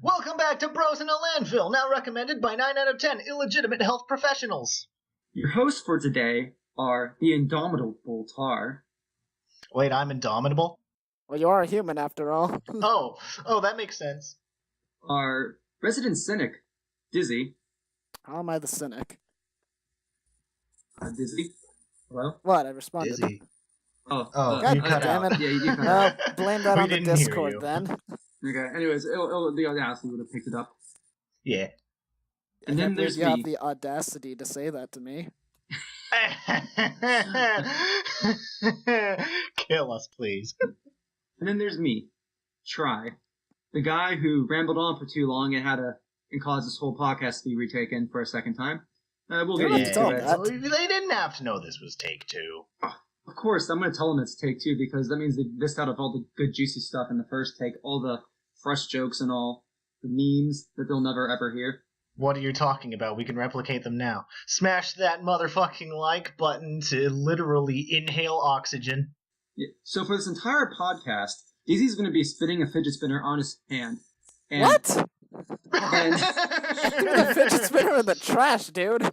Welcome back to Bros in a Landfill, now recommended by 9 out of 10 illegitimate health professionals. Your hosts for today are the indomitable Tar. Wait, I'm indomitable? Well, you are a human after all. Oh, that makes sense. Our resident cynic, Dizzy. How am I the cynic? Dizzy? Hello? What? I responded. Dizzy. Oh, God you cut damn out. it. Yeah, you cut out. Blame that We on the didn't hear Discord you. then. Okay, anyways, the audacity would have picked it up. Yeah. And then there's you have me. the audacity to say that to me. Kill us, please. And then there's me, Try. The guy who rambled on for too long and caused this whole podcast to be retaken for a second time. We'll get Yeah, into tell it. that. They didn't have to know this was take two. Of course, I'm going to tell them it's take two because that means they missed out of all the good juicy stuff in the first take, all the fresh jokes and all, the memes that they'll never ever hear. What are you talking about? We can replicate them now. Smash that motherfucking like button to literally inhale oxygen. Yeah. So for this entire podcast, Daisy's going to be spinning a fidget spinner on his hand. And What? And Threw the fidget spinner in the trash, dude.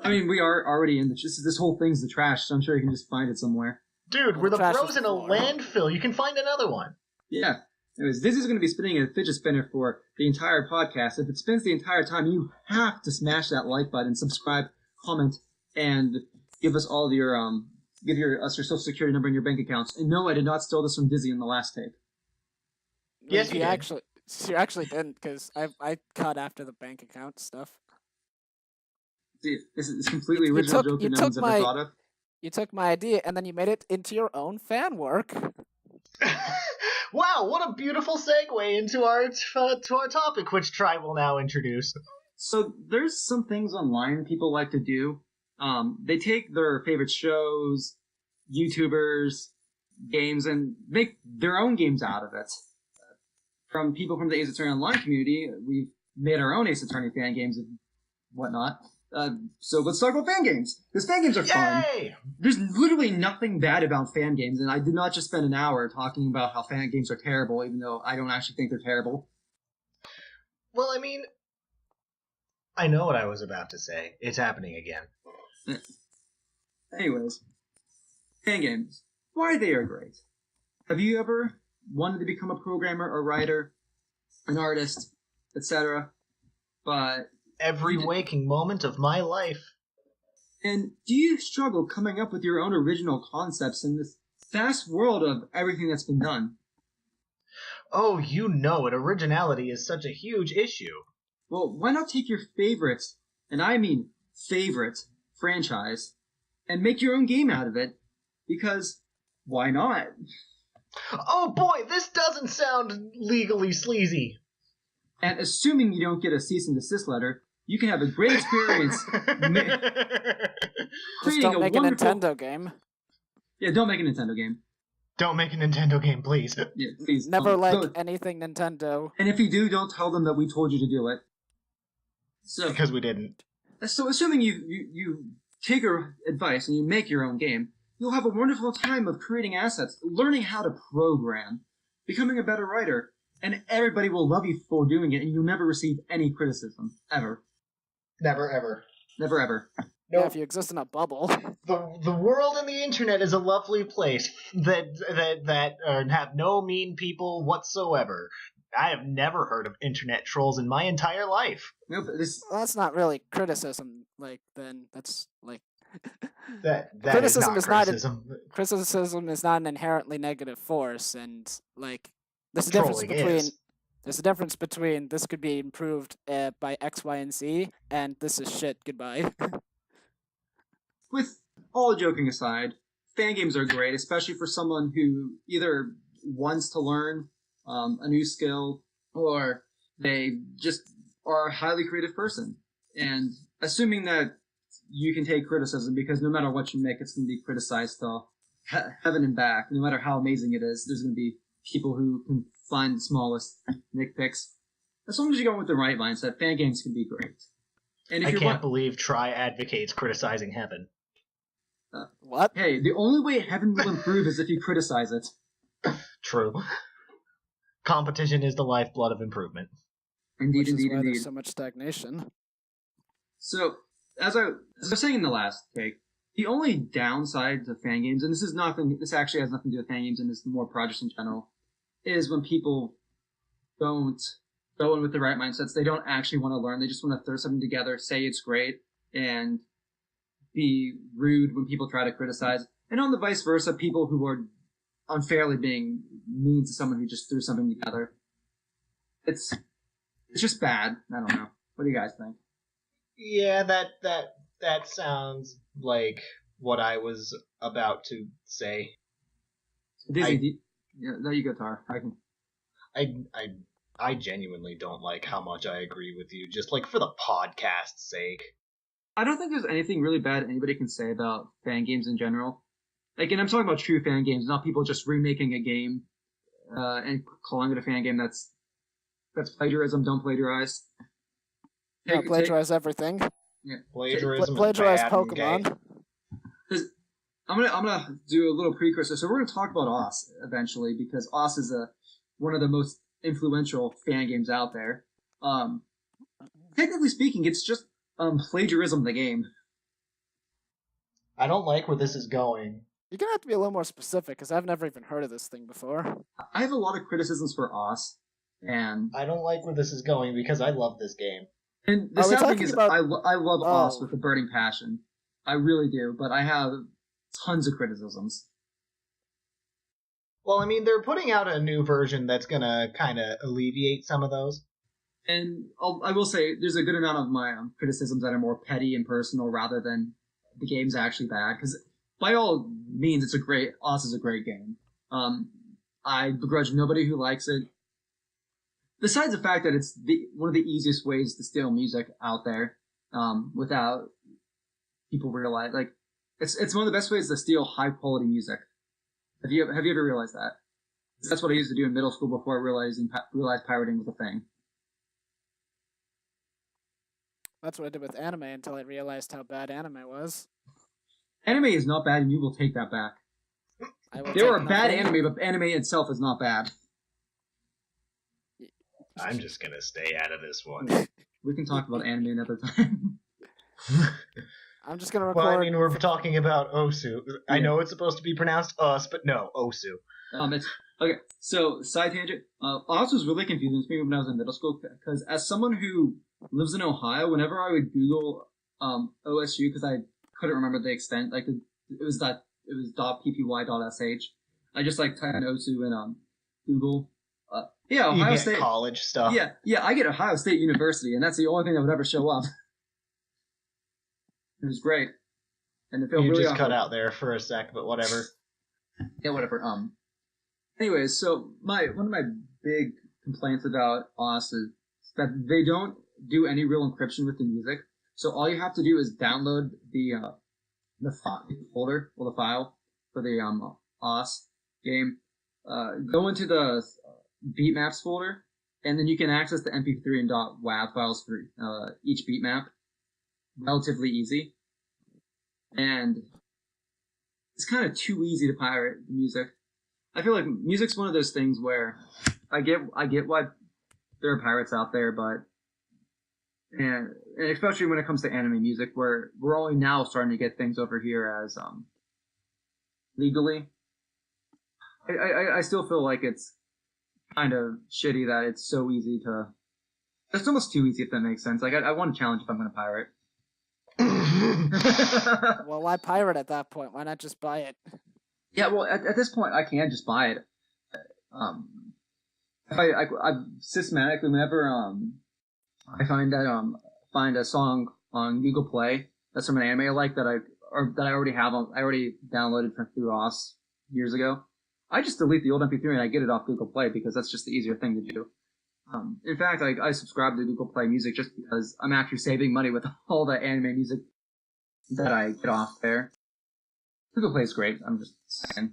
I mean, we are already in this whole thing's the trash, so I'm sure you can just find it somewhere. Dude, we're the Trash bros is in a floor. landfill. You can find another one. Yeah. Anyways, Daisy's going to be spinning a fidget spinner for the entire podcast. If it spins the entire time, you have to smash that like button, subscribe, comment, and give us all your us your social security number and your bank accounts. And no, I did not steal this from Dizzy in the last tape. Yes, you did. You actually didn't, because I cut after the bank account stuff. See, this is a completely You original took- joke you that no one's took ever my- thought of. You took my idea, and then you made it into your own fan work. Wow, what a beautiful segue into our to our topic, which Try will now introduce. So there's some things online people like to do. They take their favorite shows, YouTubers, games, and make their own games out of it. From people from the Ace Attorney Online community, we've made our own Ace Attorney fan games and whatnot. So let's talk about fan games. Because fan games are fun. Yay! There's literally nothing bad about fan games, and I did not just spend an hour talking about how fan games are terrible, even though I don't actually think they're terrible. Well, I mean, I know what I was about to say. It's happening again. Anyways, fan games. Why they are great. Have you ever wanted to become a programmer, a writer, an artist, etc.? But Every waking moment of my life. and do you struggle coming up with your own original concepts in this vast world of everything that's been done? Oh, you know it. Originality is such a huge issue. Well, why not take your favorite, and I mean favorite, franchise, and make your own game out of it? Because why not? Oh boy, this doesn't sound legally sleazy. And assuming you don't get a cease and desist letter, you can have a great experience Just creating don't make a wonderful... Nintendo game. Yeah, don't make a Nintendo game. Don't make a Nintendo game, please. Yeah, please. Never don't. like Don't. anything Nintendo. And if you do, don't tell them that we told you to do it. So, Because we didn't. assuming you take our advice and you make your own game, you'll have a wonderful time of creating assets, learning how to program, becoming a better writer, and everybody will love you for doing it, and you'll never receive any criticism. Ever. Never ever. Never ever. Yeah, if you exist in a bubble. The world and the internet is a lovely place that have no mean people whatsoever. I have never heard of internet trolls in my entire life. Nope, this... Well, that's not really criticism. Like, then that's like That Criticism is is not not criticism. criticism is not an inherently negative force, and like there's a Trolling difference between is. there's a difference between this could be improved by X, Y, and Z, and this is shit. Goodbye. With all joking aside, fan games are great, especially for someone who either wants to learn a new skill or they just are a highly creative person. And assuming that you can take criticism, because no matter what you make, it's going to be criticized to heaven and back. No matter how amazing it is, there's going to be people who can find the smallest nitpicks. As long as you go with the right mindset, fan games can be great. And if I you're can't believe Try advocates criticizing heaven. What? Hey, the only way heaven will improve is if you criticize it. True. Competition is the lifeblood of improvement. Indeed, Which is indeed, why indeed. there's so much stagnation. So, as I was saying in the last take, the only downside to Fangames, and this actually has nothing to do with Fangames and is more projects in general, is when people don't go in with the right mindsets. They don't actually want to learn. They just want to throw something together, say it's great, and be rude when people try to criticize. And on the vice versa, people who are unfairly being mean to someone who just threw something together. It's just bad. I don't know. What do you guys think? Yeah, that sounds like what I was about to say. Disney, yeah, there you go, Tar. I genuinely don't like how much I agree with you, just like for the podcast's sake. I don't think there's anything really bad anybody can say about fan games in general. Like, and I'm talking about true fan games, not people just remaking a game and calling it a fan game. That's plagiarism. Don't plagiarize. Plagiarize everything. Yeah. Plagiarism plagiarize is bad Pokemon. I'm gonna do a little precursor. So we're gonna talk about OS eventually because OS is one of the most influential fan games out there. Technically speaking, it's just plagiarism the game. I don't like where this is going. You're gonna have to be a little more specific because I've never even heard of this thing before. I have a lot of criticisms for OS, and I don't like where this is going because I love this game. And the Are we sad thing talking is, about- I love OS Oh. with a burning passion. I really do, but I have tons of criticisms. Well, I mean, they're putting out a new version that's gonna kind of alleviate some of those. And I will say, there's a good amount of my criticisms that are more petty and personal rather than the game's actually bad. Because by all means, OS is a great game. I begrudge nobody who likes it. Besides the fact that it's one of the easiest ways to steal music out there, without people realize, like, it's one of the best ways to steal high quality music. Have you ever realized that? That's what I used to do in middle school before I realized pirating was a thing. That's what I did with anime until I realized how bad anime was. Anime is not bad, and you will take that back. There are bad anime, but anime itself is not bad. I'm just gonna stay out of this one. We can talk about anime another time. I'm just gonna record. Well, I mean, we're talking about Osu. I know it's supposed to be pronounced us, but no, Osu. It's okay. So, side tangent. OS was really confusing to me when I was in middle school because, as someone who lives in Ohio, whenever I would Google OSU because I couldn't remember the extent, like it was .ppy.sh. I just like type in Osu in Google. Yeah, Ohio you get State college stuff. Yeah, I get Ohio State University, and that's the only thing that would ever show up. It was great, and it felt You really just awkward. cut out there for a sec, but whatever. Yeah, whatever. Anyways, so one of my big complaints about OS is that they don't do any real encryption with the music. So all you have to do is download the folder or the file for the OS game. Go into the beatmaps folder, and then you can access the MP3 and .wav files for each beatmap. Relatively easy, and it's kind of too easy to pirate the music. I feel like music's one of those things where I get why there are pirates out there, but and especially when it comes to anime music, where we're only now starting to get things over here as legally. I still feel like it's kind of shitty that it's so easy to. It's almost too easy, if that makes sense. Like I want to challenge if I'm going to pirate. Well, why pirate at that point? Why not just buy it? Yeah, well, at this point, I can just buy it. If I systematically, whenever I find a song on Google Play that's from an anime I like that I already have I already downloaded through OS years ago. I just delete the old MP3 and I get it off Google Play because that's just the easier thing to do. In fact, I subscribe to Google Play Music just because I'm actually saving money with all the anime music that I get off there. Google Play is great. I'm just saying,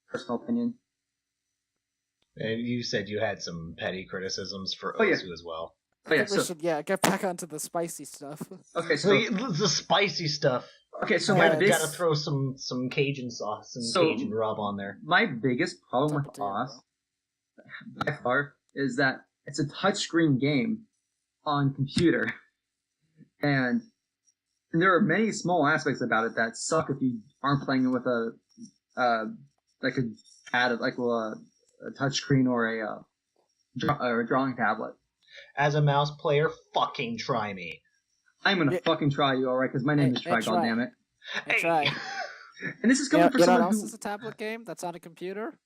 personal opinion. And you said you had some petty criticisms for Oh, yeah. Osu as well. Oh, yeah, I think we should get back onto the spicy stuff. Okay, So the spicy stuff. Okay, so Yeah, my big Gotta throw some Cajun sauce and Cajun rub on there. my biggest problem with Potato. OS, by far is that it's a touchscreen game on computer, and there are many small aspects about it that suck if you aren't playing it with a like a pad, like a touchscreen or a drawing tablet. As a mouse player, fucking try me. I'm gonna fucking try you, alright? Because my name is Try, goddammit. I try. And this is coming from You know someone what else who... is a tablet game that's on a computer?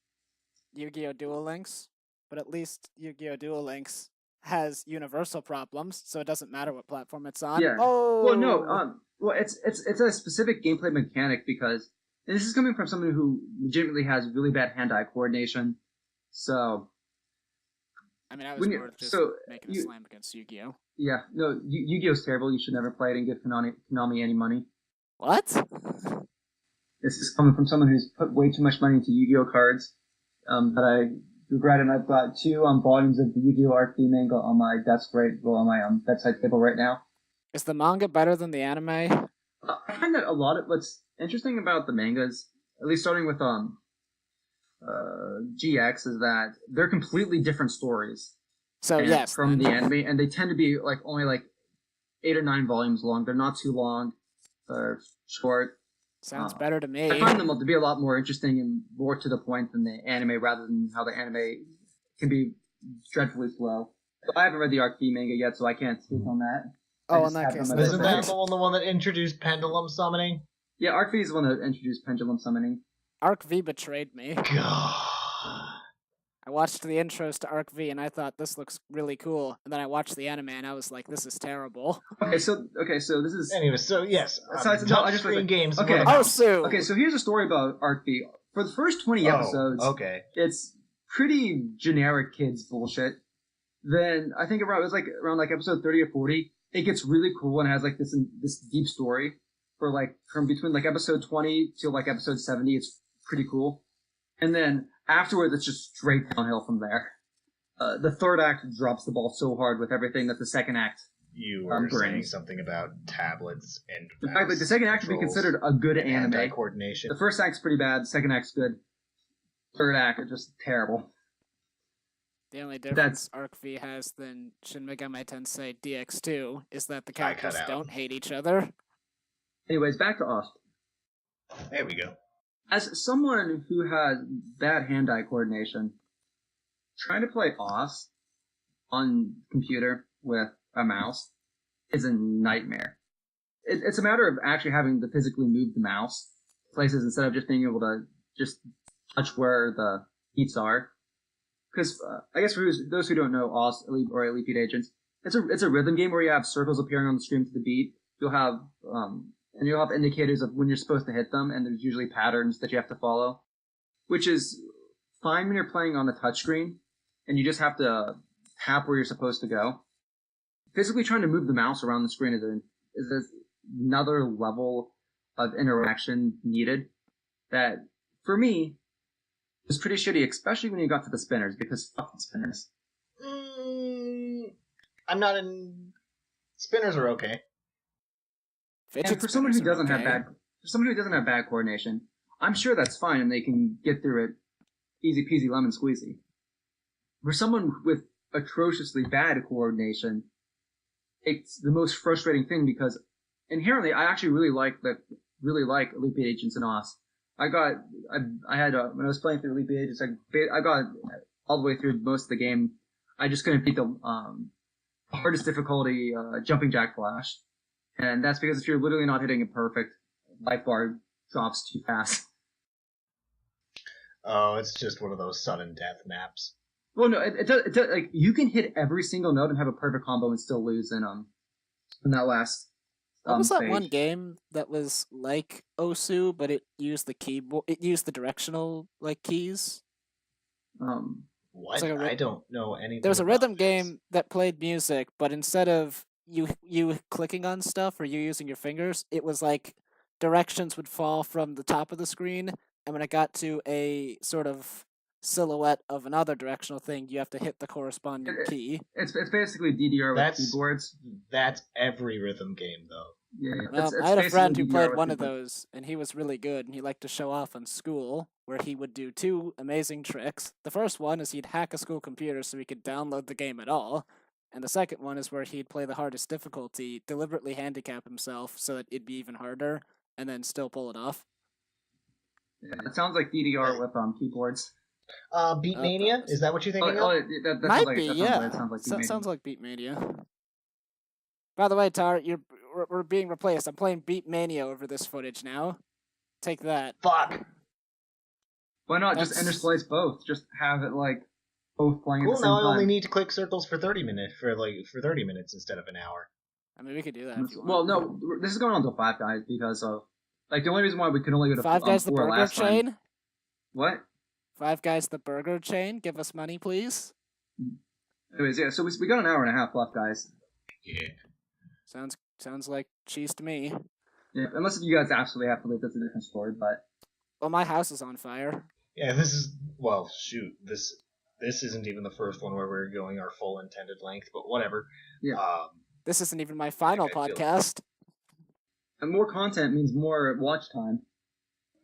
Yu-Gi-Oh! Duel Links. But at least Yu-Gi-Oh! Duel Links has universal problems, so it doesn't matter what platform it's on. Yeah. Oh! Well, no. Well, it's a specific gameplay mechanic because... And this is coming from someone who legitimately has really bad hand-eye coordination. So... I mean, I was more just making a slam against Yu-Gi-Oh! Yeah, no, Yu-Gi-Oh's terrible. You should never play it and give Konami any money. What? This is coming from someone who's put way too much money into Yu-Gi-Oh cards that I regret, and I've got 2 volumes of the Yu-Gi-Oh Art V manga on my desk on my bedside table right now. Is the manga better than the anime? I find that a lot of what's interesting about the mangas, at least starting with GX, is that they're completely different stories. So yes, from the anime, and they tend to be like only like 8 or 9 volumes long. They're not too long or short. Sounds better to me. I find them to be a lot more interesting and more to the point than the anime, rather than how the anime can be dreadfully slow. I haven't read the Arc V manga yet, so I can't speak on that. Oh, in that case, isn't that the one that introduced pendulum summoning? Yeah, Arc V is the one that introduced pendulum summoning. Arc V betrayed me. God. I watched the intros to Arc V and I thought this looks really cool, and then I watched the anime and I was like, this is terrible. Okay, so this is... Anyway, so yes, touchscreen games. Okay. Okay, so here's a story about Arc V. For the first 20 episodes, it's pretty generic kids bullshit. Then I think around episode 30 or 40, it gets really cool and has like this deep story. For like from between like episode 20 to like episode 70, it's pretty cool. And then afterwards, it's just straight downhill from there. The third act drops the ball so hard with everything that the second act You were saying something about tablets and... In fact, like, the second act would be considered a good anime. Coordination. The first act's pretty bad, the second act's good. Third act is just terrible. The only difference Arc V has than Shin Megami Tensei DX2 is that the characters don't hate each other. Anyways, back to Ost. There we go. As someone who has bad hand-eye coordination, trying to play Ost on computer with a mouse is a nightmare. It's a matter of actually having to physically move the mouse places instead of just being able to just touch where the heats are. Because I guess for those who don't know Ost or Elite Beat Agents, it's a rhythm game where you have circles appearing on the screen to the beat. You'll have indicators of when you're supposed to hit them, and there's usually patterns that you have to follow, which is fine when you're playing on a touchscreen and you just have to tap where you're supposed to go. Physically trying to move the mouse around the screen is another level of interaction needed that, for me, is pretty shitty, especially when you got to the spinners, because fuck the spinners. I'm not in... Spinners are okay. And for someone who doesn't have bad coordination, I'm sure that's fine and they can get through it easy peasy lemon squeezy. For someone with atrociously bad coordination, it's the most frustrating thing because inherently I actually really like Elite Beat Agents and Ost. I had when I was playing through Elite Beat Agents, I got all the way through most of the game. I just couldn't beat the hardest difficulty Jumping Jack Flash. And that's because if you're literally not hitting it perfect, life bar drops too fast. Oh, it's just one of those sudden death maps. Well, no, it does. Like, you can hit every single note and have a perfect combo and still lose in that last. What was that stage. one game that was like Osu, but it used the keyboard? It used the directional keys. What? I don't know anything. There was a rhythm game that played music, but instead of you clicking on stuff or you using your fingers, it was like directions would fall from the top of the screen, and when it got to a sort of silhouette of another directional thing, you have to hit the corresponding key. It's basically DDR with keyboards. That's every rhythm game, though. Yeah. Well, I had a friend who played one of those, and he was really good, and he liked to show off in school. where he would do two amazing tricks. The first one is he'd hack a school computer so he could download the game at all. And the second one is where he'd play the hardest difficulty, deliberately handicap himself so that it'd be even harder, and then still pull it off. Yeah, it sounds like DDR with keyboards. Beatmania? Is that what you're thinking of? That Might sounds like, be, that yeah. sounds like Beatmania. Sounds like Beatmania. By the way, Tar, we're being replaced. I'm playing Beatmania over this footage now. Take that. Fuck. Why not just intersplice both? Just have it like both playing at the Cool, same now I time. only need to click circles for 30 minutes, for 30 minutes instead of an hour. I mean, we could do that if you want. Well, no, this is going on until Five Guys because of like the only reason why we could only go to Five Guys the 4 burger last chain? time. What? Five Guys the burger chain? Give us money, please. Anyways, yeah, so we got an hour and a half left, guys. Yeah. Sounds like cheese to me. Yeah, unless you guys absolutely have to leave, that's a different story, but... Well, my house is on fire. Yeah, this is... Well, shoot. This isn't even the first one where we're going our full intended length, but whatever. Yeah. This isn't even my final podcast. And more content means more watch time.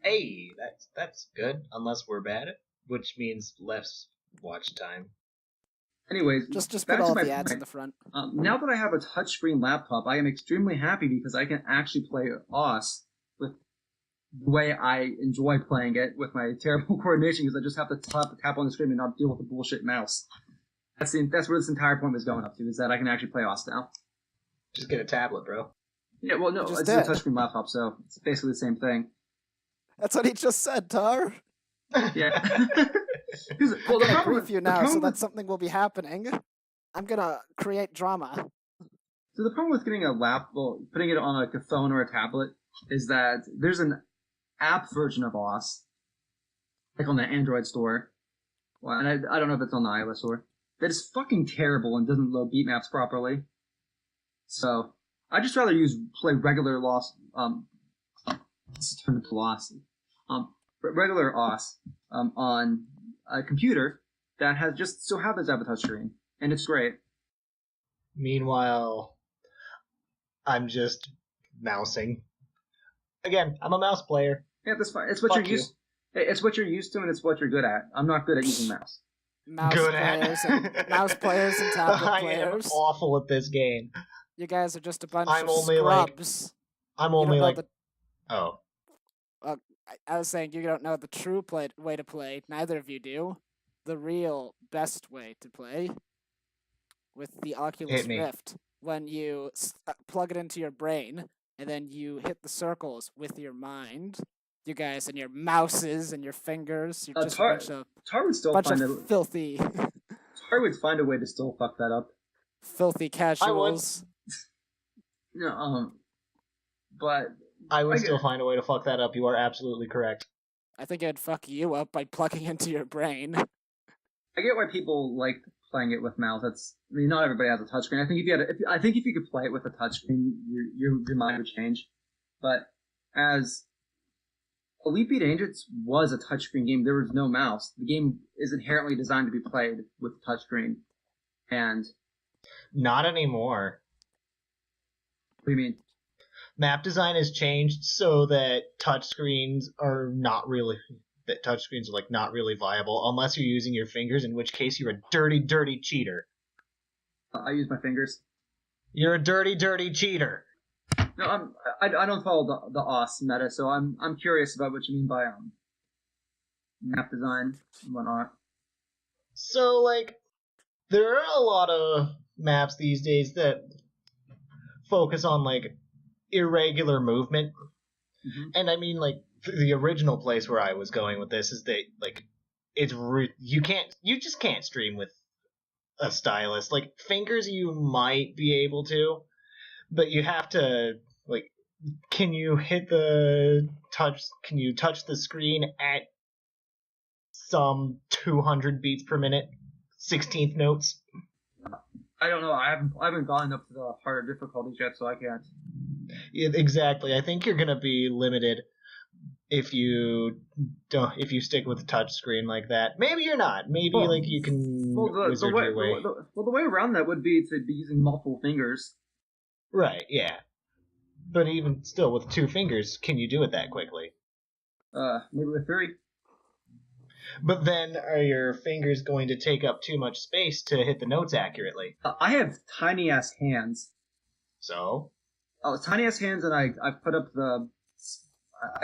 Hey, that's good, unless we're bad at it, which means less watch time. Anyways, just back put to all my the ads point. in the front. Now that I have a touchscreen laptop, I am extremely happy because I can actually play OS with the way I enjoy playing it with my terrible coordination because I just have to tap on the screen and not deal with the bullshit mouse. That's where this entire point was going up to, is that I can actually play OS now. Just get a tablet, bro. Yeah, well, no, Just it's a touchscreen laptop, so it's basically the same thing. That's what he just said, Tar. Yeah. I'm gonna brief you now, so that something will be happening. I'm gonna create drama. So the problem with getting putting it on like a phone or a tablet is that there's an app version of OS, like on the Android store. Well, and I don't know if it's on the iOS store. That is fucking terrible and doesn't load beatmaps properly. So I just rather play regular let's turn it to loss. Regular OS on a computer that happens to have a touchscreen, and it's great. Meanwhile, I'm just mousing. Again, I'm a mouse player. Yeah, that's fine. It's what you're used. It's what you're used to, and it's what you're good at. I'm not good at using mouse. Mouse players and tablet players. I am awful at this game. You guys are just a bunch I'm of only scrubs. I'm only like. Oh. I was saying you don't know the true way to play. Neither of you do. The real best way to play with the Oculus Rift. When you plug it into your brain and then you hit the circles with your mind. You guys and your mouses and your fingers. You're just a bunch of filthy. Tar would find a way to still fuck that up. Filthy casuals. No, but I would still find a way to fuck that up. You are absolutely correct. I think I'd fuck you up by plugging into your brain. I get why people like playing it with mouse. Not everybody has a touchscreen. I think if you could play it with a touchscreen, your mind would change. But as Elite Beat Agents was a touchscreen game, there was no mouse. The game is inherently designed to be played with a touchscreen, and not anymore. What do you mean? Map design has changed so that touchscreens are not really viable unless you're using your fingers, in which case you're a dirty, dirty cheater. I use my fingers. You're a dirty, dirty cheater. No, I don't follow the OS meta, so I'm curious about what you mean by map design and whatnot. So there are a lot of maps these days that focus on irregular movement, and I mean the original place where I was going with this is that you just can't stream with a stylus. Fingers you might be able to, but you have to can you touch the screen at some 200 beats per minute, 16th notes? I don't know. I haven't gone up to the harder difficulties yet, so I can't. Yeah, exactly. I think you're gonna be limited if you stick with a touch screen like that. Maybe you're not. Maybe you can wizard your way. The way around that would be to be using multiple fingers. Right. Yeah. But even still, with 2 fingers, can you do it that quickly? Maybe with 3. But then are your fingers going to take up too much space to hit the notes accurately? I have tiny ass hands. So? Tiny ass hands, and I've put up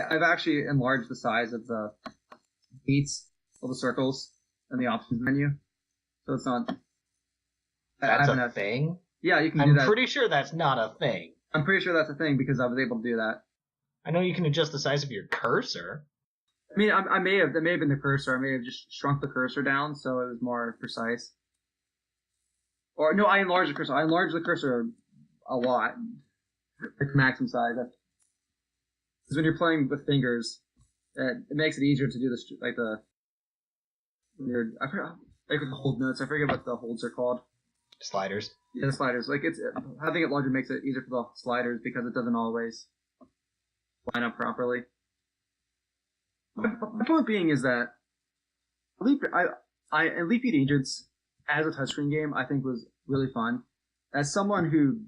I've actually enlarged the size of the beats of the circles in the options menu, so it's not. That's a thing? Yeah, you can do that. I'm pretty sure that's not a thing. I'm pretty sure that's a thing because I was able to do that. I know you can adjust the size of your cursor. I mean, that may have been the cursor. I may have just shrunk the cursor down so it was more precise. Or no, I enlarged the cursor. I enlarged the cursor a lot, like maximum size. Because when you're playing with fingers, it makes it easier to do this, like the weird. I forget like with the hold notes. I forget what the holds are called. Sliders. Yeah, the sliders. Like having it larger makes it easier for the sliders because it doesn't always line up properly. My point being is that Elite Beat Agents as a touchscreen game I think was really fun. As someone who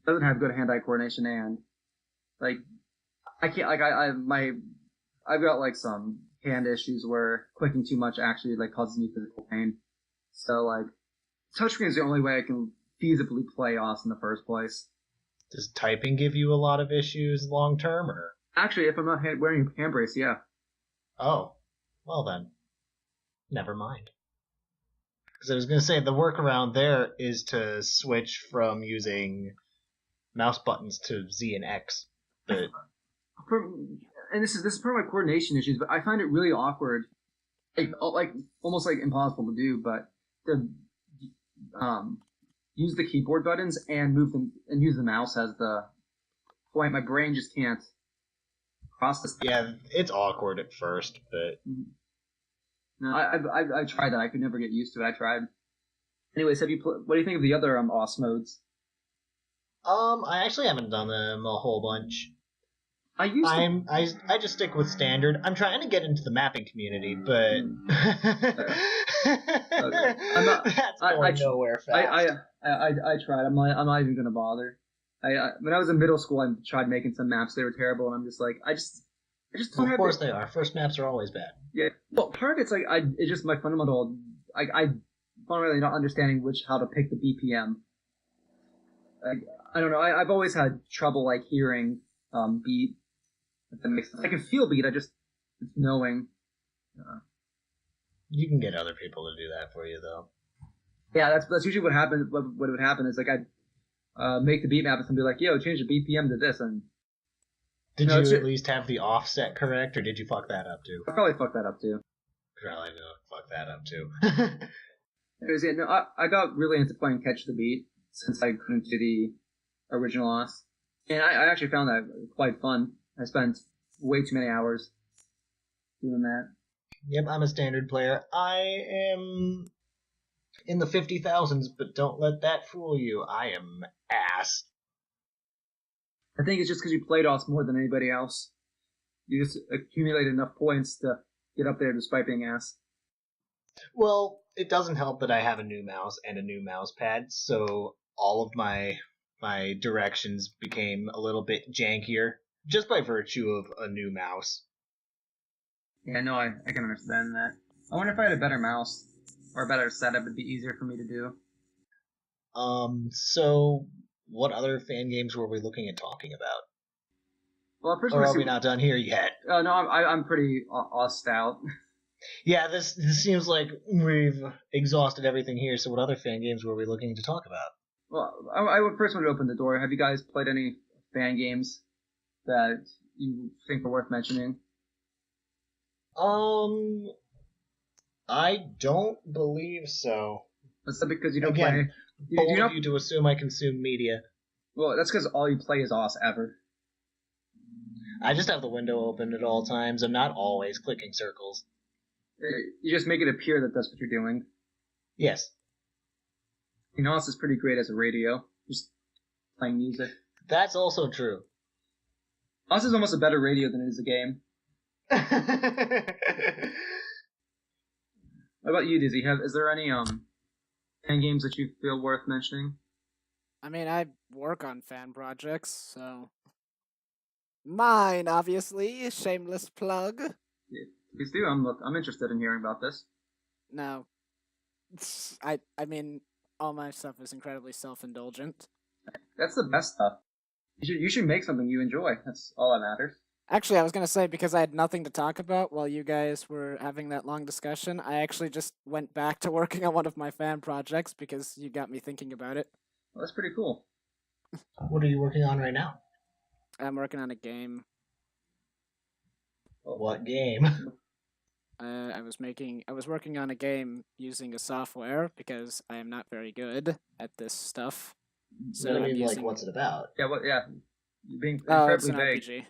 doesn't have good hand-eye coordination and like I can't like I've got like some hand issues where clicking too much actually like causes me physical pain. So like touchscreen is the only way I can feasibly play OS in the first place. Does typing give you a lot of issues long term, or? Actually, if I'm not wearing a hand brace, yeah. Oh, well then, never mind. Because I was going to say the workaround there is to switch from using mouse buttons to Z and X. But and this is part of my coordination issues, but I find it really awkward, like almost like impossible to do. But to use the keyboard buttons and move them and use the mouse as the point, my brain just can't process. Yeah, it's awkward at first, but no, I tried that. I could never get used to it. I tried. Anyways, what do you think of the other OS modes? I actually haven't done them a whole bunch. I just stick with standard. I'm trying to get into the mapping community, but that's going nowhere fast. I tried. I'm not even gonna bother. When I was in middle school, I tried making some maps. They were terrible, and I'm just like, I just don't have. Of course they are. First maps are always bad. Yeah. Well, part of it's like it's just my fundamental. I fundamentally not understanding how to pick the BPM. I don't know. I've always had trouble like hearing beat. If that makes sense. I can feel beat. It's knowing. You can get other people to do that for you, though. Yeah, that's usually what happens. What would happen is like I'd make the beat map and be like, "Yo, change the BPM to this." And did you at least have the offset correct, or did you fuck that up too? I probably fucked that up too. Probably fuck that up too. Anyways, yeah, no, I got really into playing Catch the Beat since I couldn't do the original OS, and I actually found that quite fun. I spent way too many hours doing that. Yep, I'm a standard player. I am in the 50,000s, but don't let that fool you. I am ass. I think it's just because you played OS more than anybody else. You just accumulated enough points to get up there despite being ass. Well, it doesn't help that I have a new mouse and a new mouse pad, so all of my directions became a little bit jankier just by virtue of a new mouse. Yeah, no, I can understand that. I wonder if I had a better mouse or a better setup, it'd be easier for me to do. So what other fan games were we looking at talking about? Well, first, or are we not done here yet? No, I'm pretty ossed out. Yeah, this seems like we've exhausted everything here. So what other fan games were we looking to talk about? Well, I would first want to open the door. Have you guys played any fan games that you think are worth mentioning? I don't believe so. Is that because you don't play? Bold of you to assume I consume media. Well, that's because all you play is OS ever. I just have the window open at all times. I'm not always clicking circles. You just make it appear that that's what you're doing. Yes. OS is pretty great as a radio, just playing music. That's also true. OS is almost a better radio than it is a game. What about you, Dizzy? Is there any fan games that you feel worth mentioning? I mean, I work on fan projects, so mine, obviously, shameless plug. Yeah. Please do. I'm interested in hearing about this. No, I mean, all my stuff is incredibly self-indulgent. That's the best stuff. You should make something you enjoy. That's all that matters. Actually, I was gonna say, because I had nothing to talk about while you guys were having that long discussion, I actually just went back to working on one of my fan projects because you got me thinking about it. Well, that's pretty cool. What are you working on right now? I'm working on a game. What game? I was working on a game using a software because I am not very good at this stuff. So I mean, I'm using... like, what's it about? Yeah. Yeah. You're being it's incredibly an vague. RPG.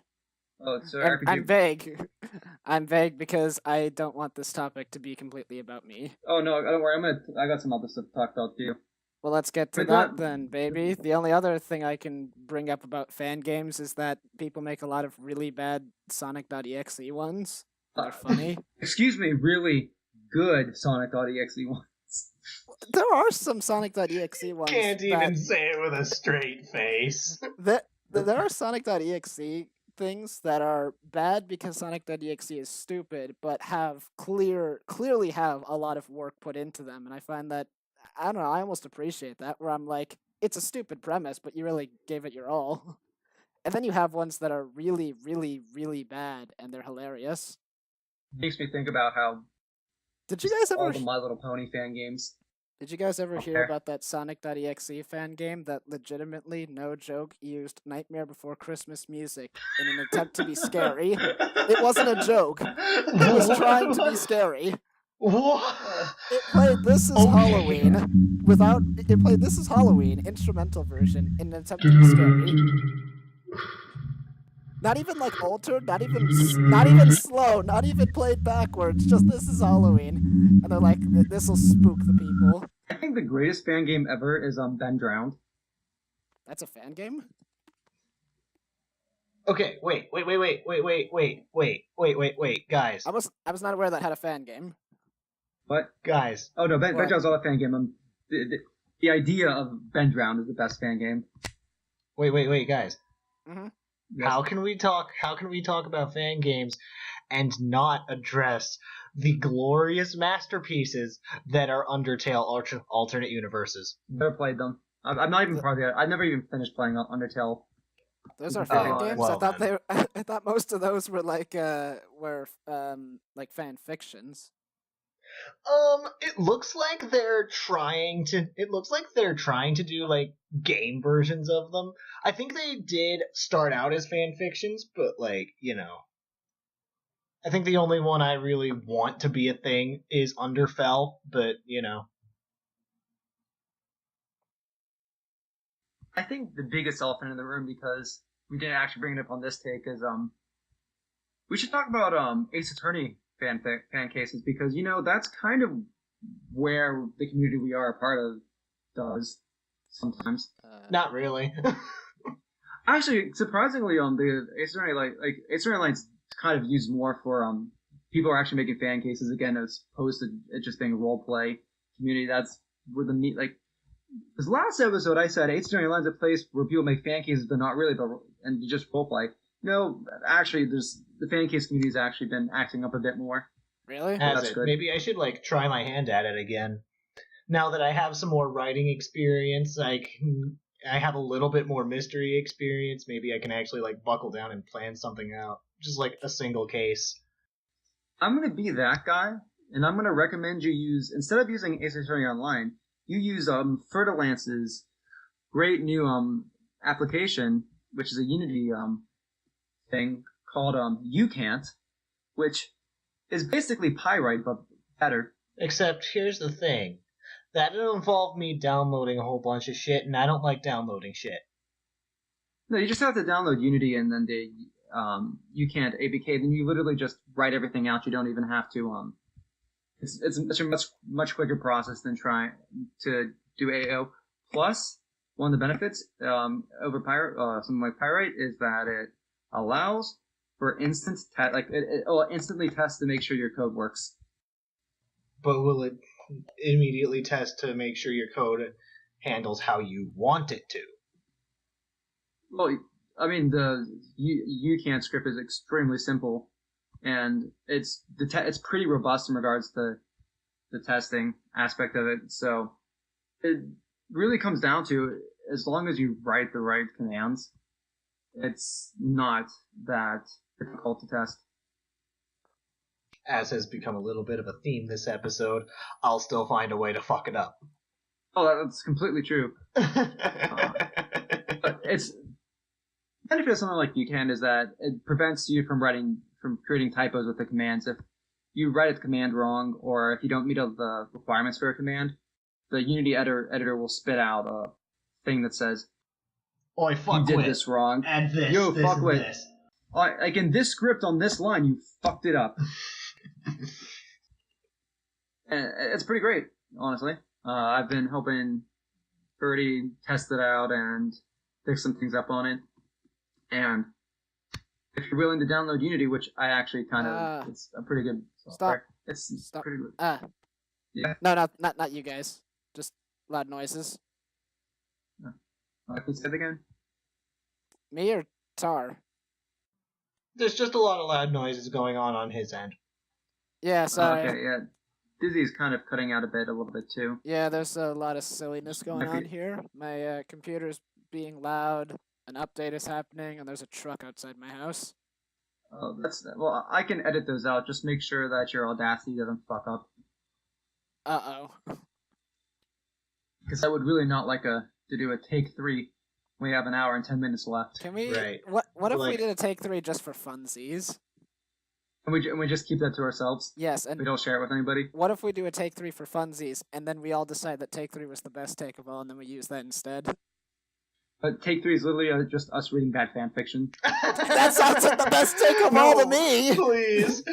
Oh, it's an I'm, RPG. I'm vague. I'm vague because I don't want this topic to be completely about me. Oh no, don't worry. I got some other stuff to talk about too. Well, let's get to that then, baby. The only other thing I can bring up about fan games is that people make a lot of really bad Sonic.exe ones. They're funny. Excuse me, really good Sonic.exe ones. There are some Sonic.exe ones. Can't even say it with a straight face. There are Sonic.exe things that are bad because Sonic.exe is stupid, but clearly have a lot of work put into them, and I find that, I don't know, I almost appreciate that, where I'm like, it's a stupid premise, but you really gave it your all. And then you have ones that are really, really, really bad, and they're hilarious. Makes me think about how Did you guys all ever the My Little Pony fan games. Did you guys ever hear about that Sonic.exe fan game that legitimately, no joke, used Nightmare Before Christmas music in an attempt to be scary? It wasn't a joke. It was trying to be scary. What? It played This Is Halloween It played This Is Halloween instrumental version in an attempt to be scary. Not even like altered, not even slow, not even played backwards, just This Is Halloween. And they're like, this'll spook the people. I think the greatest fan game ever is Ben Drowned. That's a fan game? Okay, wait, guys. I was not aware that had a fan game. What? Guys. Oh no, Ben Drowned's not a fan game. The idea of Ben Drowned is the best fan game. Wait, guys. Mm-hmm. Yes. How can we talk about fan games and not address the glorious masterpieces that are Undertale alternate universes? Never played them. I'm not even part of it. I've never even finished playing Undertale. Those are fan games. Well, I thought most of those were like fan fictions. It looks like they're trying to do like game versions of them. I think they did start out as fan fictions, but like, I think the only one I really want to be a thing is Underfell, but I think the biggest elephant in the room, because we didn't actually bring it up on this take, is we should talk about Ace Attorney fan cases, because that's kind of where the community we are a part of does sometimes. Not really. Actually, surprisingly, the Ace Attorney Ace Attorney Line's kind of used more for people are actually making fan cases again, as opposed to it just being a role play community. That's where the meat This last episode, I said Ace Attorney Line's a place where people make fan cases, but not really, and just role play. No, actually, the fan case community has actually been acting up a bit more. Really? Has it? Good. Maybe I should try my hand at it again. Now that I have some more writing experience, I have a little bit more mystery experience. Maybe I can actually buckle down and plan something out, just like a single case. I'm gonna be that guy, and I'm gonna recommend you use, instead of using Ace Attorney Online, you use Fertilance's great new application, which is a Unity thing called You Can't, which is basically Pyrite but better. Except here's the thing. That'll involve me downloading a whole bunch of shit, and I don't like downloading shit. No, you just have to download Unity and then the You Can't APK. Then you literally just write everything out. You don't even have to. It's a much quicker process than trying to do AO. Plus, one of the benefits over something like Pyrite is that it allows for instant it will instantly test to make sure your code works. But will it immediately test to make sure your code handles how you want it to? Well, I mean, the You Can't script is extremely simple, and it's pretty robust in regards to the testing aspect of it. So it really comes down to, as long as you write the right commands, it's not that difficult to test. As has become a little bit of a theme this episode, I'll still find a way to fuck it up. Oh, that's completely true. But it's the benefit of something like Buchan is that it prevents you from creating typos with the commands. If you write a command wrong, or if you don't meet all the requirements for a command, the Unity editor will spit out a thing that says, "Oi, fuck you did this wrong. Add this. Yo, this fuck and with. This. Like in this script on this line, you fucked it up." And it's pretty great, honestly. I've been helping Birdie test it out and fix some things up on it. And if you're willing to download Unity, which I actually kind of, it's a pretty good software. Stop. Pretty good. Yeah. No, not you guys. Just loud noises. Can you say it again? Me or Tar? There's just a lot of loud noises going on his end. Yeah, sorry. Okay, yeah. Dizzy's kind of cutting out a little bit too. Yeah, there's a lot of silliness going on here. My computer's being loud, an update is happening, and there's a truck outside my house. Oh, well, I can edit those out. Just make sure that your Audacity doesn't fuck up. Uh-oh. Because I would really not like to do a take 3. We have an hour and 10 minutes left. Can we? Right. What if we did a take 3 just for funsies? And we just keep that to ourselves? Yes, and we don't share it with anybody? What if we do a take 3 for funsies, and then we all decide that take 3 was the best take of all, and then we use that instead? But take 3 is literally just us reading bad fan fiction. That sounds like the best take of all to me! Please!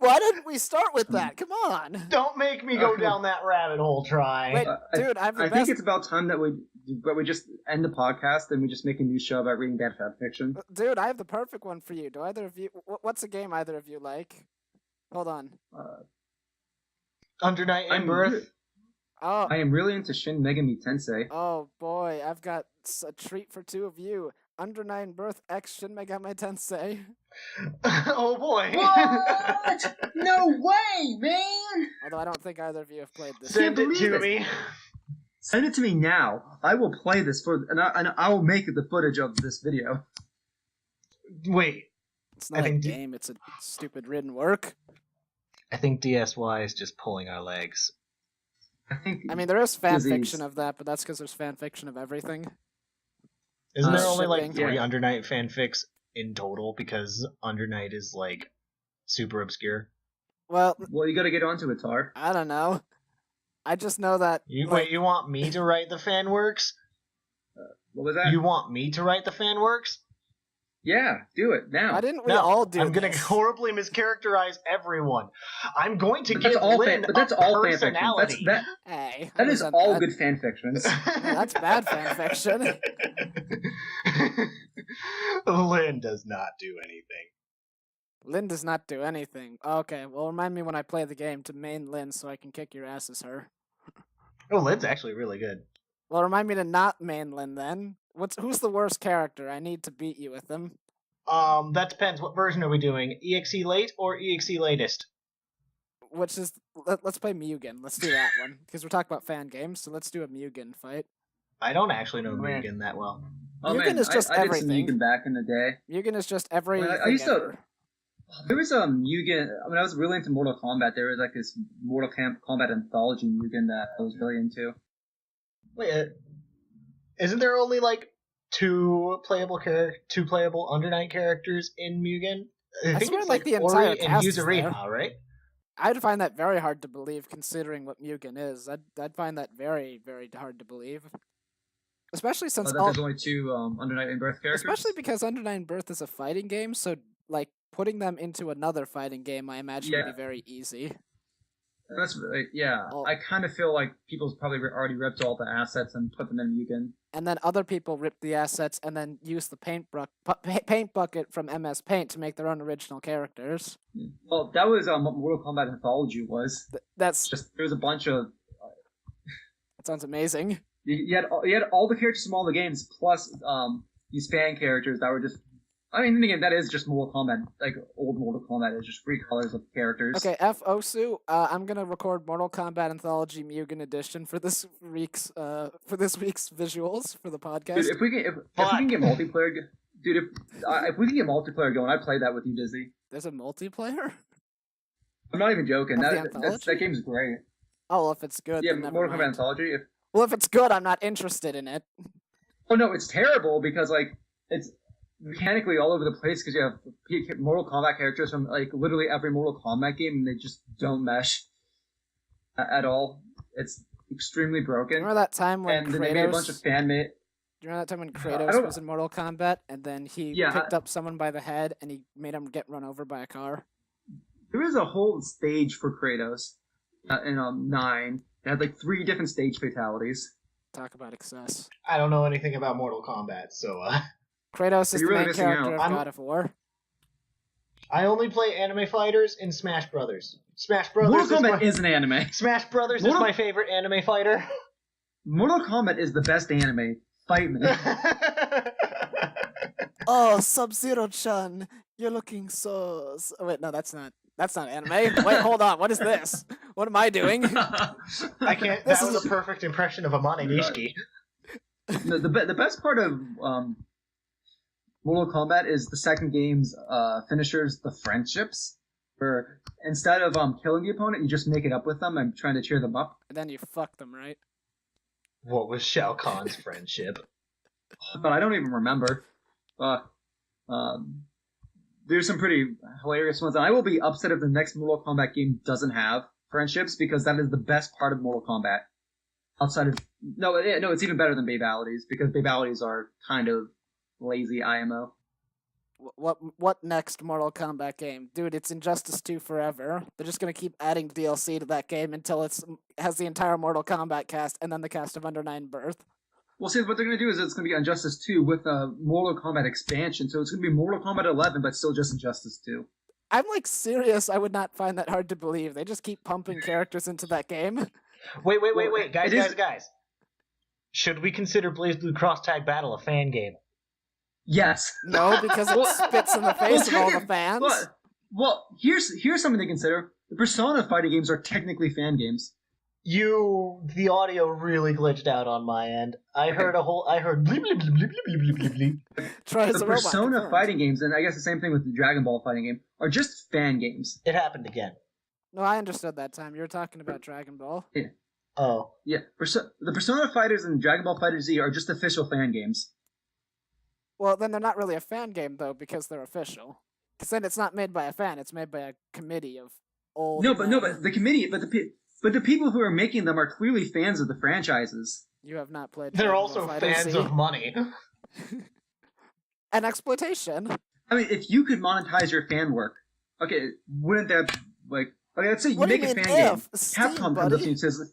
Why didn't we start with that? Come on! Don't make me go down that rabbit hole, Try. Wait, dude, I think it's about time that we just end the podcast and we just make a new show about reading bad fan fiction. Dude, I have the perfect one for you. Do either of you... What's a game either of you like? Hold on. Under Night in Birth. Oh. I am really into Shin Megami Tensei. Oh boy, I've got a treat for 2 of you. Under Night in Birth X Shin Megami Tensei. Oh boy. What? No way, man! Although I don't think either of you have played this. Send it to me. Send it to me now. I will play this and I will make the footage of this video. Wait. It's not a game, it's a stupid written work. I think DSY is just pulling our legs. I mean, there is fan fiction of that, but that's because there's fan fiction of everything. Isn't there only like 3 Yeah. Under Night fanfics in total? Because Under Night is like super obscure. Well, you gotta get onto it, Tar. I don't know. I just know that... Wait, you want me to write the fanworks? What was that? You want me to write the fanworks? Yeah, do it now. Why didn't we all do I'm this? going to horribly mischaracterize everyone. I'm going to give Lynn that's a all personality. Fan fiction. Hey, that is all good fan fictions. Yeah, that's bad fan fiction. Lynn does not do anything. Lynn does not do anything. Okay, well, remind me when I play the game to main Lynn so I can kick your ass as her. Oh, Lynn's actually really good. Well, remind me to not main Lynn then. Who's the worst character? I need to beat you with them. That depends. What version are we doing? EXE late or EXE latest? Which is... Let's play Mugen. Let's do that one. Because we're talking about fan games, so let's do a Mugen fight. I don't actually know Mugen that well. Oh, Mugen man, is just I everything. did some Mugen back in the day. Mugen is just everything. I used to... ever. There was a Mugen... When I was really into Mortal Kombat, there was like this Mortal Kombat anthology Mugen that I was really into. Wait, isn't there only like two playable Under Night characters in Mugen? I think swear it's like the entire Ori and cast is Yuzuriha, right? I'd find that very hard to believe, considering what Mugen is. I'd find that very, very hard to believe. Especially since there's only 2 Under Night in Birth characters? Especially because Under Night in Birth is a fighting game, so like putting them into another fighting game, I imagine would be very easy. That's right, yeah. I kind of feel like people's probably already ripped all the assets and put them in Mugen. And then other people rip the assets and then use the paint bucket from MS Paint to make their own original characters. Well, that was what Mortal Kombat Anthology was. That's just there was a bunch of. That sounds amazing. You had all the characters from all the games, plus these fan characters that were just I mean, again, that is just Mortal Kombat. Like old Mortal Kombat is just 3 colors of characters. Okay, F. Osu, I'm gonna record Mortal Kombat Anthology Mugen Edition for this week's visuals for the podcast. Dude, if we can get multiplayer, dude, if we can get multiplayer going, I'd play that with you, Dizzy. There's a multiplayer? I'm not even joking. That game's great. Oh, well, if it's good. Yeah, then never Mortal Kombat mind. Anthology. Well, if it's good, I'm not interested in it. Oh no, it's terrible because like it's mechanically all over the place because you have Mortal Kombat characters from like literally every Mortal Kombat game and they just don't mesh at all. It's extremely broken. Remember that time when and then they made a bunch of fan-made. Do you remember that time when Kratos was in Mortal Kombat and then he picked up someone by the head and he made him get run over by a car? There was a whole stage for Kratos in 9. It had like 3 different stage fatalities. Talk about excess. I don't know anything about Mortal Kombat, so Kratos is the really main character of God of War. I only play anime fighters in Smash Brothers. Smash Brothers Mortal Kombat is an anime. Smash Brothers is my favorite anime fighter. Mortal Kombat is the best anime. Fight me. Oh, Sub-Zero-chan, you're looking so... Oh, wait, no, that's not anime. Wait, hold on, what is this? What am I doing? I can't... That was a perfect impression of Amane Nishiki. No, the best part of Mortal Kombat is the second game's finishers, the friendships, where instead of killing the opponent, you just make it up with them and trying to cheer them up. And then you fuck them, right? What was Shao Kahn's friendship? But I don't even remember. There's some pretty hilarious ones. And I will be upset if the next Mortal Kombat game doesn't have friendships because that is the best part of Mortal Kombat. Outside of no, it's even better than Babalities because Babalities are kind of lazy IMO. What next Mortal Kombat game? Dude, it's Injustice 2 forever. They're just gonna keep adding DLC to that game until it has the entire Mortal Kombat cast and then the cast of Under 9 Birth. Well, see, what they're gonna do is it's gonna be Injustice 2 with a Mortal Kombat expansion, so it's gonna be Mortal Kombat 11, but still just Injustice 2. I'm like serious. I would not find that hard to believe. They just keep pumping characters into that game. Wait, guys. Should we consider BlazBlue Cross Tag Battle a fan game? Yes. No, because it spits in the face of all the fans. Well, here's something to consider. The Persona fighting games are technically fan games. The audio really glitched out on my end. I heard bleep, bleep, bleep, bleep, bleep, bleep, bleep. The Persona fighting games, and I guess the same thing with the Dragon Ball fighting game, are just fan games. It happened again. No, I understood that time. You were talking about Dragon Ball. Yeah. Oh. Yeah. The Persona Fighters and Dragon Ball FighterZ are just official fan games. Well, then they're not really a fan game, though, because they're official. Because then it's not made by a fan; it's made by a committee of old. But the committee, but the people who are making them are clearly fans of the franchises. You have not played. They're also fans of money and exploitation. I mean, if you could monetize your fan work, okay, wouldn't that like? Okay, let's say you make a fan game. Capcom comes up to you and says,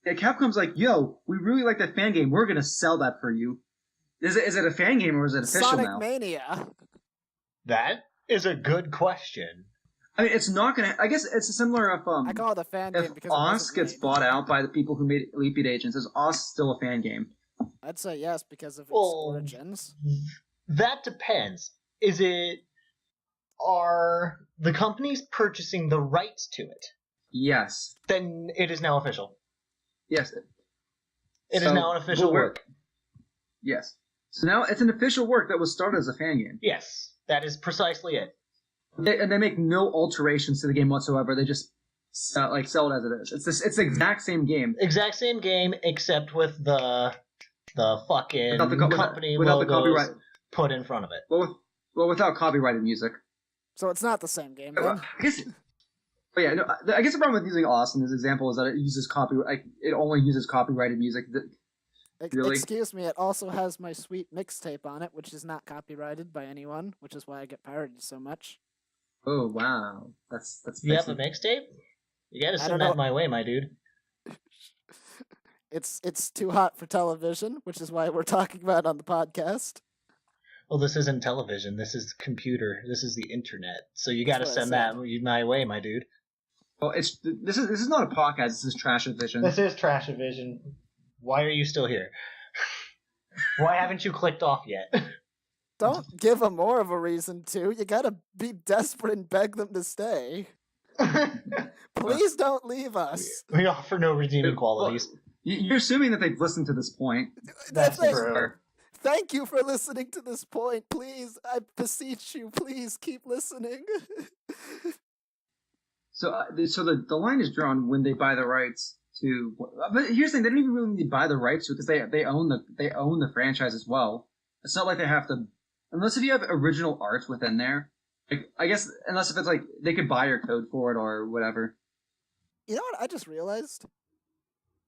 Capcom's like, "Yo, we really like that fan game. We're gonna sell that for you." Is it a fan game or is it official Sonic now? Mania. That is a good question. I mean, it's not gonna. I guess it's similar if I call it a fan game because OS gets bought out by the people who made Elite Beat Agents. Is OS still a fan game? I'd say yes because of its origins. That depends. Are the companies purchasing the rights to it? Yes. Then it is now official. Yes. It is now an official work. Yes. So now it's an official work that was started as a fan game. Yes, that is precisely it. And they make no alterations to the game whatsoever. They just sell it as it is. It's the exact same game. Exact same game, except with the fucking company without logos the copyright put in front of it. Well, without copyrighted music. So it's not the same game. Then? But yeah, no, I guess the problem with using Austin as an example is that it uses copyright. It only uses copyrighted music. Really? Excuse me, it also has my sweet mixtape on it, which is not copyrighted by anyone, which is why I get pirated so much. Oh wow, that's. You have a mixtape? You gotta send that my way, my dude. It's too hot for television, which is why we're talking about it on the podcast. Well, this isn't television. This is computer. This is the internet. So you gotta send that my way, my dude. Well, this is not a podcast. This is Trash-O-Vision. This is Trash-O-Vision. Why are you still here? Why haven't you clicked off yet? Don't give them more of a reason to. You gotta be desperate and beg them to stay. Please don't leave us. We offer no redeeming qualities. Well, you're assuming that they've listened to this point. That's true. Thank you for listening to this point. Please, I beseech you, please keep listening. So the line is drawn when they buy the rights to. But here's the thing: they don't even really need to buy the rights to because they own the franchise as well. It's not like they have to, unless if you have original art within there. Like, I guess unless if it's like they could buy your code for it or whatever. You know what I just realized?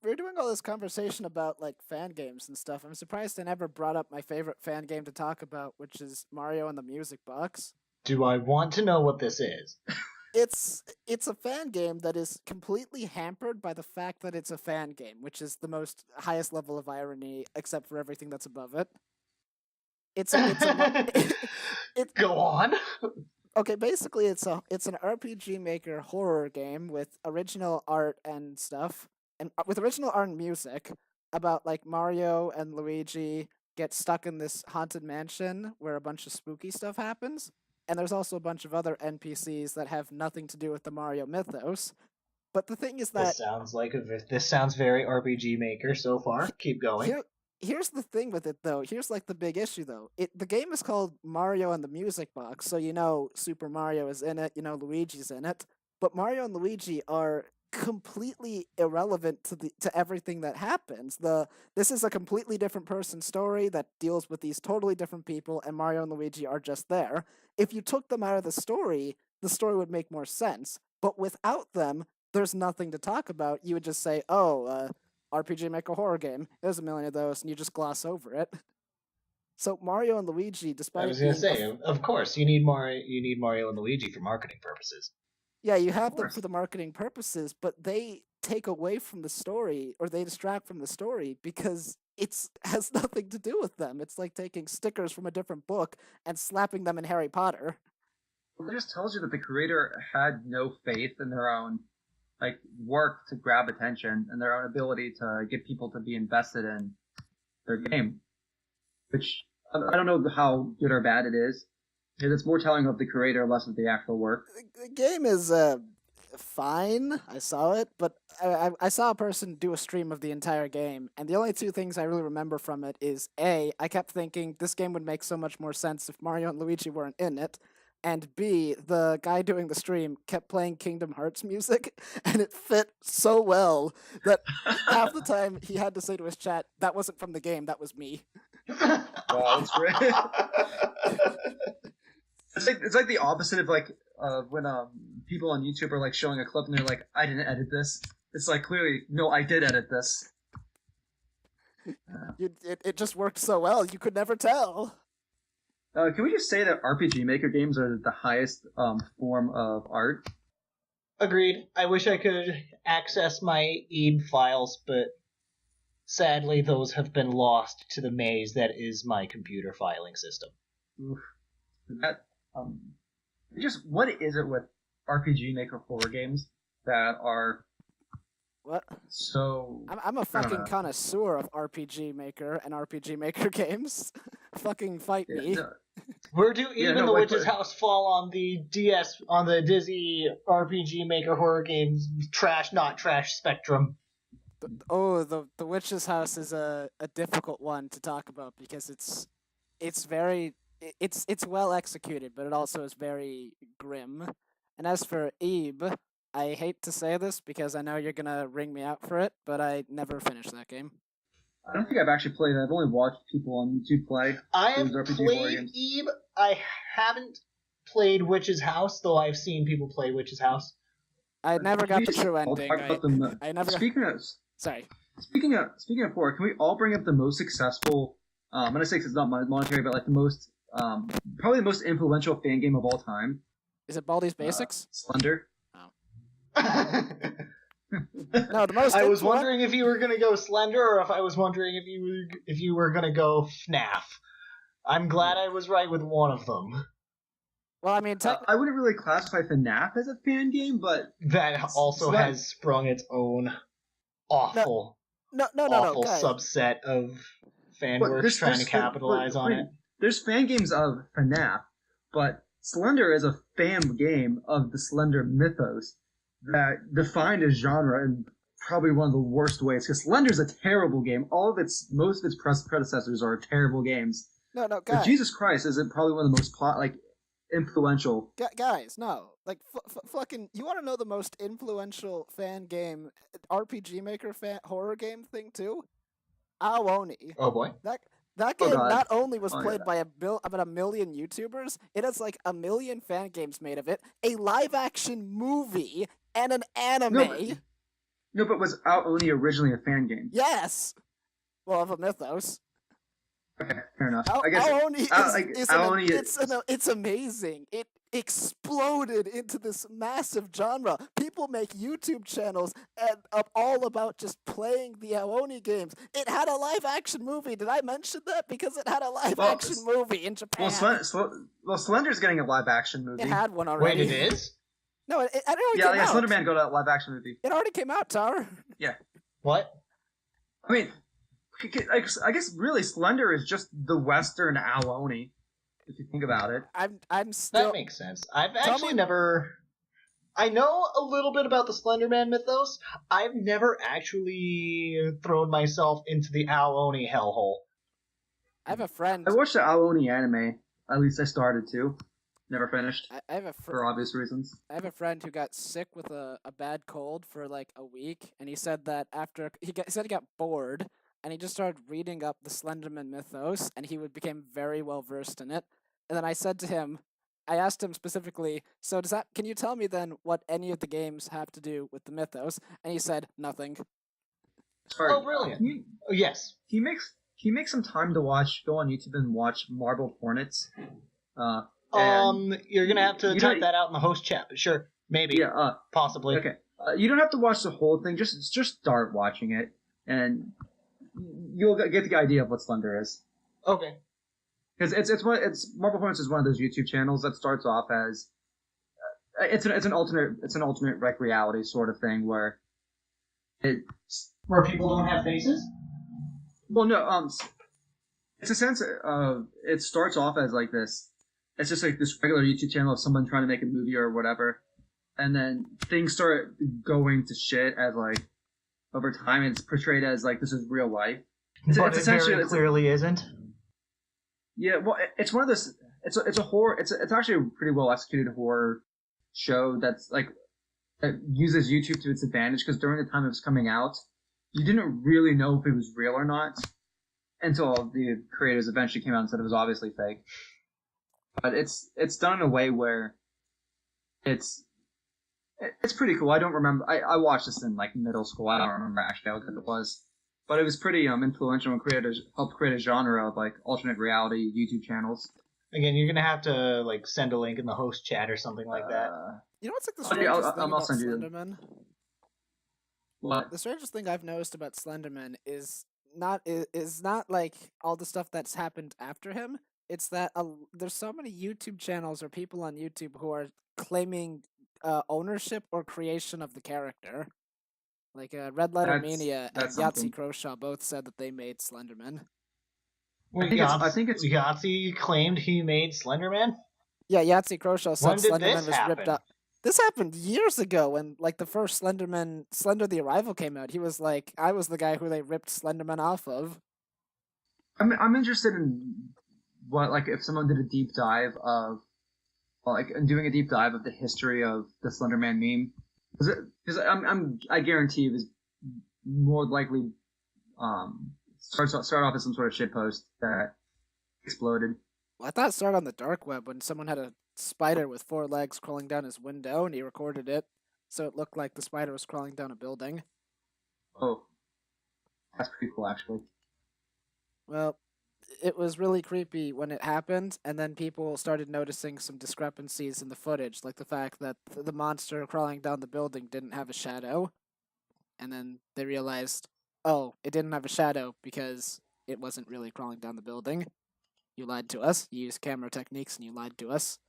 We were doing all this conversation about like fan games and stuff. I'm surprised I never brought up my favorite fan game to talk about, which is Mario and the Music Box. Do I want to know what this is? It's a fan game that is completely hampered by the fact that it's a fan game, which is the most highest level of irony, except for everything that's above it. Go on. Okay, basically it's an RPG Maker horror game with original art and stuff, and with original art and music about like Mario and Luigi get stuck in this haunted mansion where a bunch of spooky stuff happens. And there's also a bunch of other NPCs that have nothing to do with the Mario mythos. But the thing is that this sounds very RPG Maker so far. Keep going. Here's the thing with it though. Here's like the big issue though. The game is called Mario and the Music Box, so you know Super Mario is in it, you know Luigi's in it. But Mario and Luigi are completely irrelevant to everything that happens. This is a completely different person's story that deals with these totally different people, and Mario and Luigi are just there. If you took them out of the story would make more sense. But without them, there's nothing to talk about. You would just say, RPG Maker horror game. There's a million of those, and you just gloss over it. So Mario and Luigi, despite I was going to say, of course, you need Mario and Luigi for marketing purposes. Yeah, you have them for the marketing purposes, but they take away from the story, or they distract from the story, because it has nothing to do with them. It's like taking stickers from a different book and slapping them in Harry Potter. Well, it just tells you that the creator had no faith in their own work to grab attention and their own ability to get people to be invested in their game. Which, I don't know how good or bad it is. It's more telling of the creator, less of the actual work. The game is fine. I saw it, but I saw a person do a stream of the entire game, and the only two things I really remember from it is A, I kept thinking this game would make so much more sense if Mario and Luigi weren't in it, and B, the guy doing the stream kept playing Kingdom Hearts music, and it fit so well that half the time he had to say to his chat, "That wasn't from the game, that was me." Wow, that's great. It's like the opposite of when people on YouTube are showing a clip and they're like, "I didn't edit this." It's like, clearly, no, I did edit this. It just worked so well, you could never tell. Can we just say that RPG Maker games are the highest form of art? Agreed. I wish I could access my EAB files, but sadly those have been lost to the maze that is my computer filing system. Oof. That what is it with RPG Maker horror games that are what? So I'm a fucking connoisseur of RPG Maker and RPG Maker games. Fucking fight me. No. Where do the Witch's House fall on the Dizzy RPG Maker horror games trash not trash spectrum? The Witch's House is a difficult one to talk about because it's very well executed, but it also is very grim. And as for Ebe, I hate to say this because I know you're gonna ring me out for it, but I never finished that game. I don't think I've actually played it. I've only watched people on YouTube play. I have played Ebe. I haven't played Witch's House, though I've seen people play Witch's House. I never got the true ending. I never. Speaking of horror, can we all bring up the most successful? I'm gonna say it's not monetary, but the most, probably the most influential fan game of all time. Is it Baldi's Basics? Slender. No, the most. I was wondering if you were gonna go Slender, or if I was wondering if you were gonna go FNAF. I'm glad I was right with one of them. Well, I mean, I wouldn't really classify FNAF as a fan game, but that also has sprung its own awful no, subset of fanworks trying to capitalize on it. there's fan games of FNAF, but Slender is a fan game of the Slender mythos that defined a genre in probably one of the worst ways. Because Slender's a terrible game. Most of its predecessors are terrible games. No, But guys. Jesus Christ is probably one of the most influential. Guys, no. Like, fucking, you want to know the most influential fan game, RPG Maker horror game thing, too? Aoni. Oh boy. That game God. not only was played yeah. by about 1 million YouTubers, it has like 1 million fan games made of it, a live-action movie, and an anime. No, but was Aoni originally a fan game? Yes! Well, of a mythos. Okay, fair enough. I guess Aoni it's amazing. It exploded into this massive genre. People make YouTube channels all about just playing the Aoni games. It had a live-action movie. Did I mention that? Because it had a live-action movie in Japan. Well, Slender's getting a live-action movie. It had one already. Wait, it is? No, it already came out. Slender Man got a live-action movie. It already came out, Tar. Yeah. What? I mean, I guess really Slender is just the Western Aoni, if you think about it. I'm still. That makes sense. I've actually never. I know a little bit about the Slender Man mythos. I've never actually thrown myself into the Aoni hellhole. I have a friend. I watched the Aoni anime. At least I started to. Never finished. I have for obvious reasons. I have a friend who got sick with a bad cold for like a week, and he said that after he said he got bored, and he just started reading up the Slenderman mythos, and he became very well versed in it. And then I said to him, I asked him specifically, so can you tell me then what any of the games have to do with the mythos? And he said nothing. Sorry, oh, brilliant! Yes, he makes some time to go on YouTube and watch Marbled Hornets. You're gonna have to type that out in the host chat, but sure, maybe, yeah, possibly. Okay, you don't have to watch the whole thing. Just start watching it, and you'll get the idea of what Slender is. Okay. Because Marbled Hornets is one of those YouTube channels that starts off as it's an alternate rec reality sort of thing where people don't have faces. Well, no, it's a sense of it starts off as like this. It's just like this regular YouTube channel of someone trying to make a movie or whatever, and then things start going to shit as like over time. It's portrayed as like this is real life, But it very clearly isn't. Yeah, well, it's one of those. It's a horror. It's actually a pretty well executed horror show that's like that uses YouTube to its advantage because during the time it was coming out, you didn't really know if it was real or not until the creators eventually came out and said it was obviously fake. But it's done in a way where it's pretty cool. I don't remember. I watched this in like middle school. I don't remember actually how good it was, but it was pretty influential and helped create a genre of like alternate reality YouTube channels. Again, you're gonna have to like send a link in the host chat or something like that. You know what's like the strangest thing about Slenderman? What? The strangest thing I've noticed about Slenderman is not like all the stuff that's happened after him. It's that there's so many YouTube channels or people on YouTube who are claiming ownership or creation of the character. Like Red Letter Mania and Yahtzee Croshaw both said that they made Slenderman. Well, I think it's Yahtzee claimed he made Slenderman. Yeah, Yahtzee Croshaw said Slenderman was happen? ripped up. This happened years ago when like the first Slenderman, Slender the Arrival came out. He was like, I was the guy who they ripped Slenderman off of. I'm interested in what like if someone did a deep dive of doing a deep dive of the history of the Slenderman meme because I guarantee it was more likely start off as some sort of shitpost that exploded. Well, I thought it started on the dark web when someone had a spider with 4 legs crawling down his window and he recorded it so it looked like the spider was crawling down a building. Oh, that's pretty cool actually. Well, it was really creepy when it happened, and then people started noticing some discrepancies in the footage, like the fact that the monster crawling down the building didn't have a shadow, and then they realized, oh, it didn't have a shadow because it wasn't really crawling down the building. You lied to us. You used camera techniques, and you lied to us.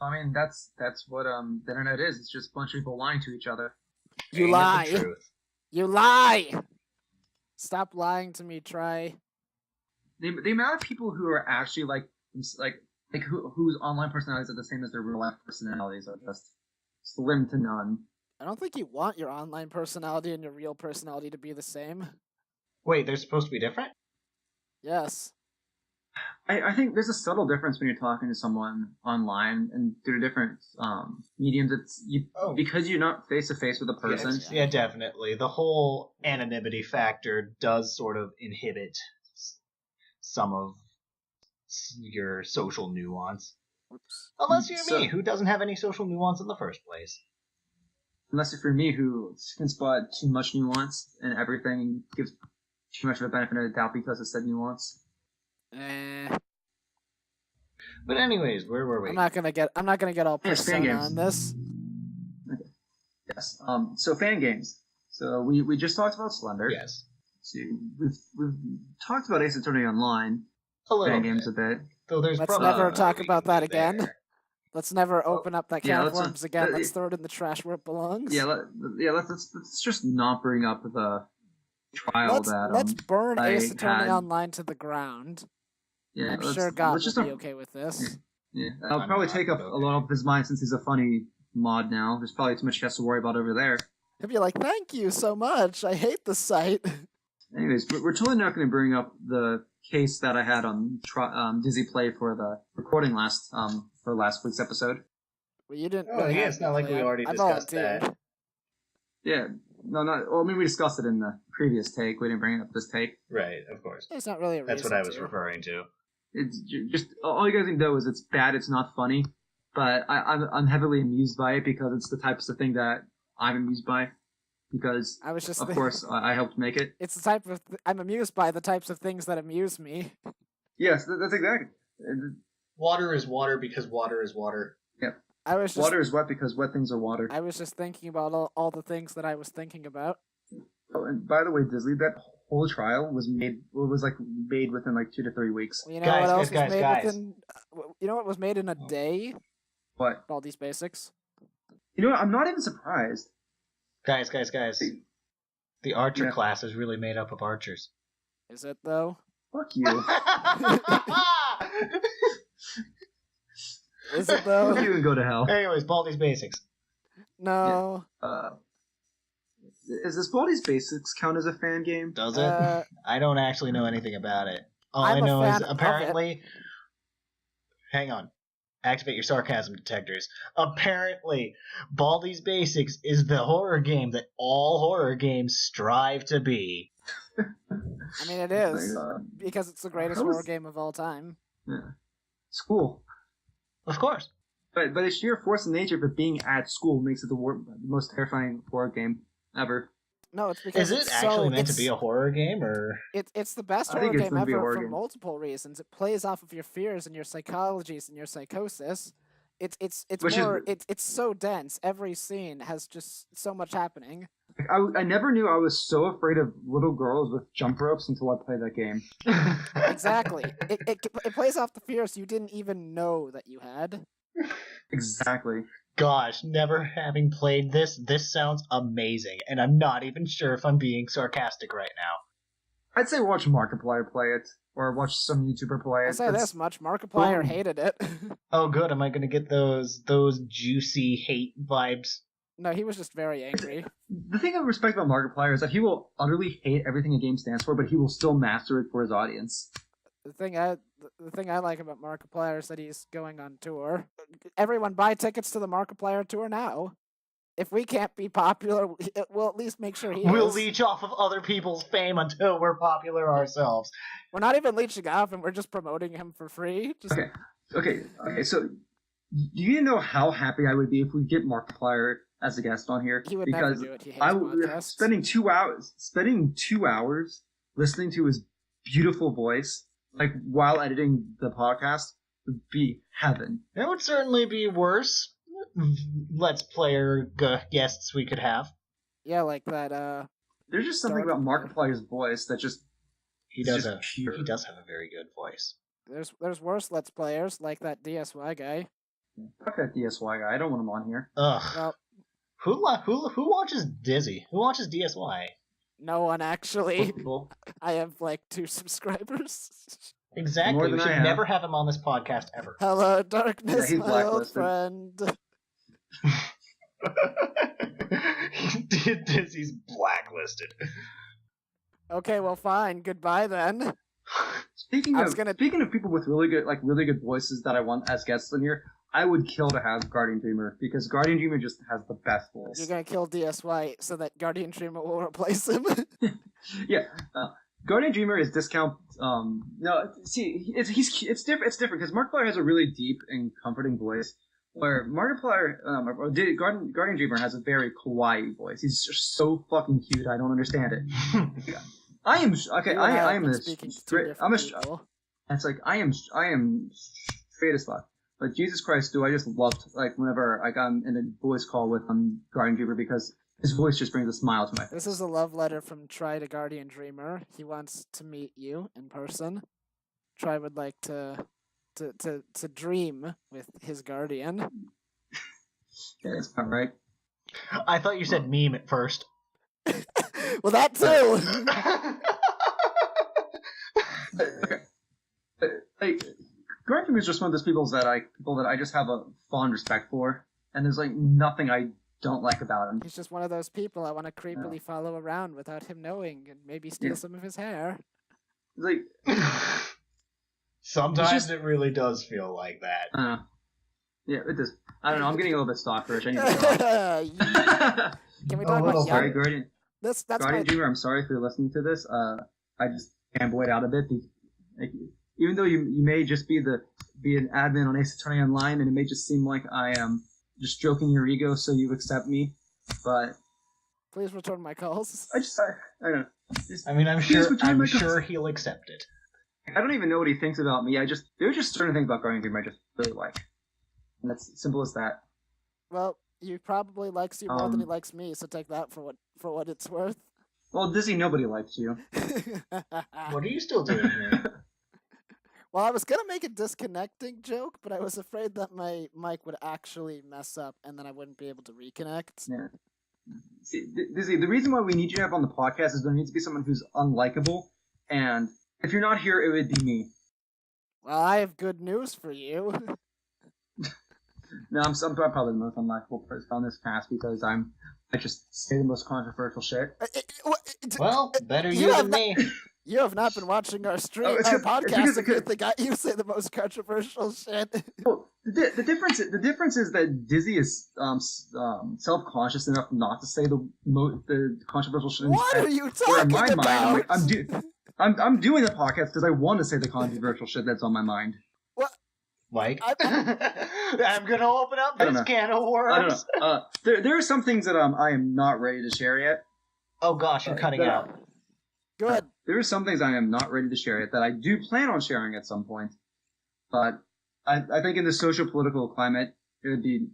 I mean, that's what the internet is. It's just a bunch of people lying to each other. You lie. You lie. Stop lying to me, Try. the amount of people who are actually like whose online personalities are the same as their real life personalities are just slim to none. I don't think you want your online personality and your real personality to be the same. Wait, they're supposed to be different? Yes. I think there's a subtle difference when you're talking to someone online and through different mediums. Because you're not face to face with a person. Yeah, definitely. The whole anonymity factor does sort of inhibit some of your social nuance. Oops. Unless you're me, who doesn't have any social nuance in the first place. Unless you're me, who can spot too much nuance and everything gives too much of a benefit of the doubt because it said nuance. But anyways, where were we? I'm not gonna get all persona on this. Okay. Yes. So Fangames. So we just talked about Slender. Yes. So we've talked about Ace Attorney Online. Fangames a bit. So there's Let's never talk about that again. There. Let's never open up that can of worms again. Let's throw it in the trash where it belongs. Let's just not bring up the trial let's burn Ace Attorney Online to the ground. Yeah, I'm sure God will be okay with this. Yeah. I'll probably take up a lot of his mind since he's a funny mod now. There's probably too much he has to worry about over there. He'll be like, "Thank you so much. I hate the site." Anyways, we're totally not going to bring up the case that I had on Dizzy Play for the recording for last week's episode. Well, you didn't. It's not like we already discussed that. Yeah. No, not. Well, I mean, we discussed it in the previous take. We didn't bring it up this take. Right, of course. It's not really a reason. That's what I was referring to. It's just all you guys need to know is it's bad. It's not funny, but I'm heavily amused by it because it's the types of thing that I'm amused by. Because of course I helped make it. It's the type of I'm amused by the types of things that amuse me. Yes, that's exactly. Water is water because water is water. Yep. Water is wet because wet things are water. I was just thinking about all the things that I was thinking about. Oh, and by the way, Disley, that whole trial was made within like 2 to 3 weeks. Well, you know what else was made within? You know what was made in a day? What? Baldi's Basics. You know what? I'm not even surprised. Guys. The archer class is really made up of archers. Is it though? Fuck you. Is it though? You can go to hell. Anyways, Baldi's Basics. No. Yeah. Is this Baldi's Basics count as a fan game? Does it? I don't actually know anything about it. All I know is apparently... Hang on. Activate your sarcasm detectors. Apparently, Baldi's Basics is the horror game that all horror games strive to be. I mean, it is. Because it's the greatest horror game of all time. Yeah. School. Of course. But the sheer force of nature of it being at school makes it the most terrifying horror game ever. No, it's because is it actually meant to be a horror game, or it's the best horror game ever for multiple reasons. It plays off of your fears and your psychologies and your psychosis. It's so dense. Every scene has just so much happening. I never knew I was so afraid of little girls with jump ropes until I played that game. Exactly. It plays off the fears you didn't even know that you had. Exactly. Gosh, never having played this sounds amazing, and I'm not even sure if I'm being sarcastic right now. I'd say watch Markiplier play it, or watch some YouTuber play it. I'll say this much, Markiplier hated it. Oh good, am I gonna get those juicy hate vibes? No, he was just very angry. The thing I respect about Markiplier is that he will utterly hate everything a game stands for, but he will still master it for his audience. The thing I like about Markiplier is that he's going on tour. Everyone buy tickets to the Markiplier tour now. If we can't be popular, we'll at least make sure We'll leech off of other people's fame until we're popular ourselves. We're not even leeching off him, we're just promoting him for free. Okay, so do you know how happy I would be if we get Markiplier as a guest on here? He would never do it. He hates podcasts. Spending 2 hours listening to his beautiful voice, like while editing the podcast, would be heaven. That would certainly be worse. Let's Player guests we could have. Yeah, like that. There's just something about Markiplier's voice that just he does have a very good voice. There's worse Let's Players like that DSY guy. Fuck that DSY guy. I don't want him on here. Ugh. Well, who watches Dizzy? Who watches DSY? No one actually. People. I have like 2 subscribers. Exactly. More We than should I have. never have him on this podcast ever. Hello, darkness, Yeah, he's my old blacklisted. friend. Dizzy's blacklisted. Okay, well, fine. Goodbye then. Speaking I of was gonna- people with really good voices that I want as guests in here, I would kill to have Guardian Dreamer because Guardian Dreamer just has the best voice. You're gonna kill DS White so that Guardian Dreamer will replace him. Yeah, Guardian Dreamer is discount. No, see, it's different. It's different because Markiplier has a really deep and comforting voice, where Markiplier, Guardian Dreamer has a very kawaii voice. He's just so fucking cute. I don't understand it. I am okay. You and I have am been a speaking to two straight. different I'm a. people. It's like I am straight as fuck. But Jesus Christ, do I just love like whenever I'm in a voice call with Guardian Dreamer because his voice just brings a smile to my face. This is a love letter from Try to Guardian Dreamer. He wants to meet you in person. Try would like to dream with his guardian. Yeah, that's about right. I thought you said meme at first. Well, that too. Like Guardian Dreamer is just one of those people that I just have a fond respect for, and there's like nothing I don't like about him. He's just one of those people I want to creepily follow around without him knowing and maybe steal some of his hair. Like Sometimes it really does feel like that. yeah, it does. I don't know. I'm getting a little bit stalkerish. I need to stop. Can we talk little about Sorry, young? Guardian. That's Guardian Dreamer, I'm sorry if you're listening to this. I just fanboyed out a bit. Even though you may just be an admin on Ace Attorney Online, and it may just seem like I am just stroking your ego so you accept me, but Please return my calls. I don't know. I mean, I'm sure he'll accept it. I don't even know what he thinks about me. There are just certain things about Guardian Dreamer I just really like, and that's simple as that. Well, he probably likes you more than he likes me, so take that for what it's worth. Well, Dizzy, nobody likes you. What are you still doing here? Well, I was gonna make a disconnecting joke, but I was afraid that my mic would actually mess up, and then I wouldn't be able to reconnect. Yeah. See, Dizzy, the reason why we need you to have on the podcast is there needs to be someone who's unlikable, and if you're not here, it would be me. Well, I have good news for you. No, I'm probably the most unlikable person on this cast because I just say the most controversial shit. Well, better You you have than me. You have not been watching our stream, Oh, our podcast. If you because- think you say the most controversial shit. Well, the difference is that Dizzy is self-conscious enough not to say the controversial shit. What are you Where in talking my about? mind, I'm doing the podcast because I want to say the controversial shit that's on my mind. Like, I'm gonna open up I don't this know. can of I don't worms. know. There are some things that I am not ready to share yet. Oh gosh, you're cutting out. Good. There are some things I am not ready to share yet that I do plan on sharing at some point. But I think in the social-political climate, it would be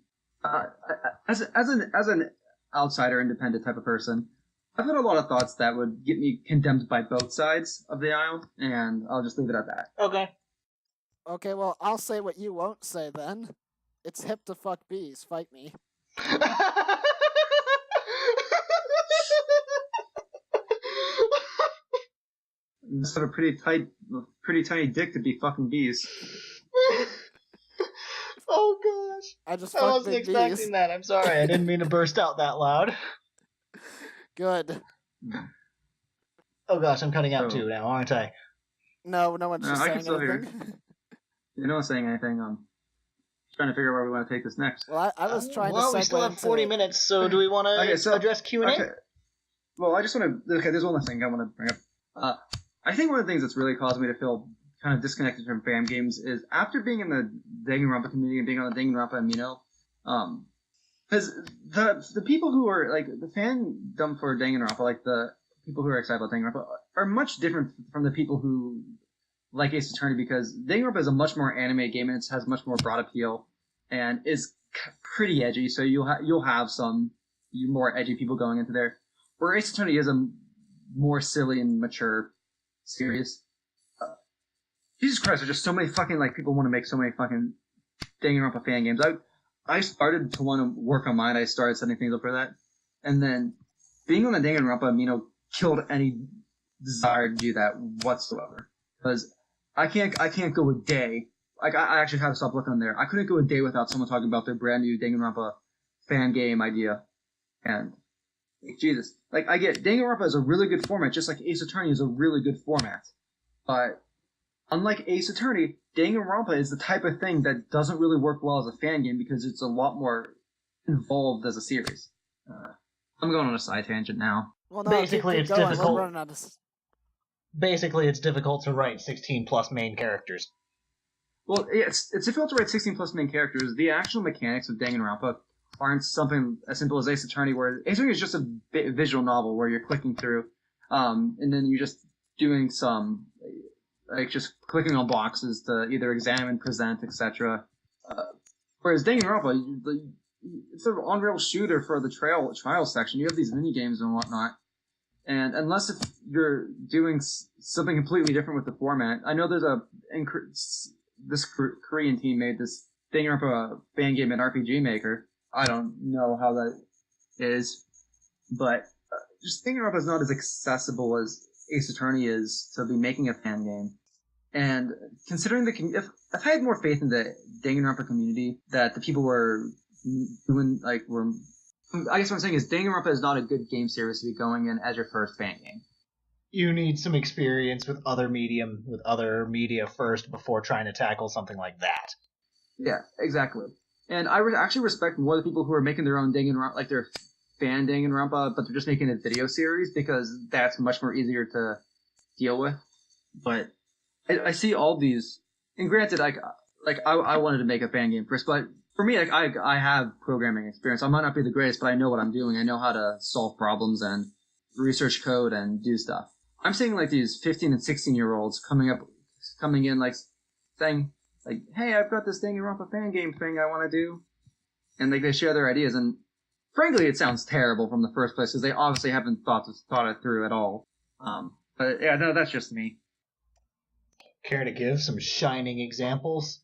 as an outsider, independent type of person, I've had a lot of thoughts that would get me condemned by both sides of the aisle, and I'll just leave it at that. Okay. Okay, well, I'll say what you won't say then. It's hip to fuck bees. Fight me. You just have a pretty tiny dick to be fucking bees. Oh gosh. I just I fuck wasn't big expecting bees. that. I'm sorry. I didn't mean to burst out that loud. Good. Oh gosh, I'm cutting out So- too now, aren't I? No one's No, just I can saying still hear anything. You're not saying anything. Trying to figure out where we want to take this next. Well, I was trying well, to segue we still have into... 40 minutes, so do we want to Okay, so- address Q&A? Okay. Well, I just want to. Okay, there's one last thing I want to bring up. I think one of the things that's really caused me to feel kind of disconnected from Fangames is after being in the Danganronpa community and being on the Danganronpa Amino, because the people who are like the fandom for Danganronpa, like the people who are excited about Danganronpa, are much different from the people who like Ace Attorney because Danganronpa is a much more anime game and it has much more broad appeal and is pretty edgy. So you'll have some more edgy people going into there. Where Ace Attorney is a more silly and mature series. Jesus Christ, there's just so many fucking people want to make so many fucking Danganronpa fan games. I started to want to work on mine. I started setting things up for that, and then being on the Danganronpa Amino killed any desire to do that whatsoever. Because I can't go a day. Like I actually had to stop looking on there. I couldn't go a day without someone talking about their brand new Danganronpa fan game idea. And Jesus, like I get Danganronpa is a really good format, just like Ace Attorney is a really good format. But unlike Ace Attorney, Danganronpa is the type of thing that doesn't really work well as a fan game because it's a lot more involved as a series. I'm going on a side tangent now. Well, no, Basically, keep it's going. difficult. We're running out of... Basically, it's difficult to write 16 plus main characters. Well, it's difficult to write 16 plus main characters. The actual mechanics of Danganronpa aren't something as simple as Ace Attorney, where Ace Attorney is just a visual novel where you're clicking through, and then you're just doing some, like just clicking on boxes to either examine, present, etc. Whereas Danganronpa, it's an on-rail shooter for the trial section. You have these mini games and whatnot, and unless if you're doing something completely different with the format, I know there's this Korean team made this Danganronpa fan game at RPG Maker. I don't know how that is, but just Danganronpa is not as accessible as Ace Attorney is to be making a fan game. And considering if I had more faith in the Danganronpa community, that the people were doing I guess what I'm saying is Danganronpa is not a good game series to be going in as your first fan game. You need some experience with other media first before trying to tackle something like that. Yeah, exactly. And I actually respect more the people who are making their own Danganronpa, like their fan Danganronpa, but they're just making a video series because that's much more easier to deal with. But I see all these, and granted, I wanted to make a fan game first, but for me, like I have programming experience. I might not be the greatest, but I know what I'm doing. I know how to solve problems and research code and do stuff. I'm seeing like these 15 and 16-year-olds coming in like saying like, "Hey, I've got this Danganronpa fan game thing I want to do," and like they share their ideas. And frankly, it sounds terrible from the first place because they obviously haven't thought it through at all. But yeah, no, that's just me. Care to give some shining examples?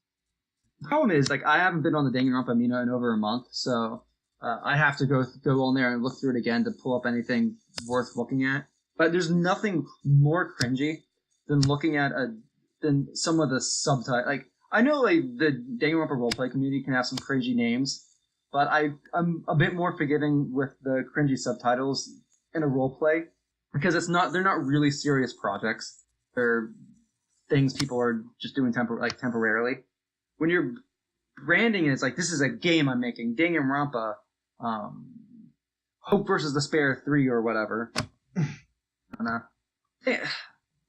The problem is, like, I haven't been on the Danganronpa Mina in over a month, so I have to go on there and look through it again to pull up anything worth looking at. But there's nothing more cringy than looking at than some of the subtitles. Like, I know like the Danganronpa roleplay community can have some cringy names, but I'm a bit more forgiving with the cringy subtitles in a roleplay because they're not really serious projects. They're things people are just doing temporarily. When you're branding it, it's like, this is a game I'm making, Danganronpa, Hope versus Despair 3 or whatever. I don't know.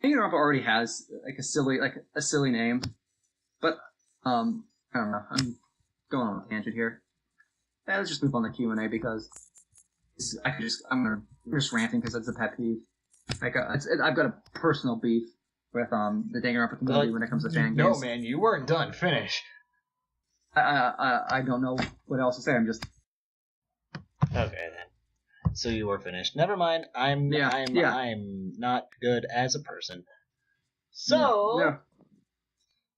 Danganronpa already has like a silly name, but I don't know. I'm going on a tangent here. Yeah, let's just move on to Q&A because I'm just ranting because it's a pet peeve. Like I've got a personal beef with the Danganronpa community when it comes to fan games. No, man, you weren't done. Finish. I don't know what else to say. I'm just okay then. So you were finished. Never mind. I'm not good as a person. So, yeah.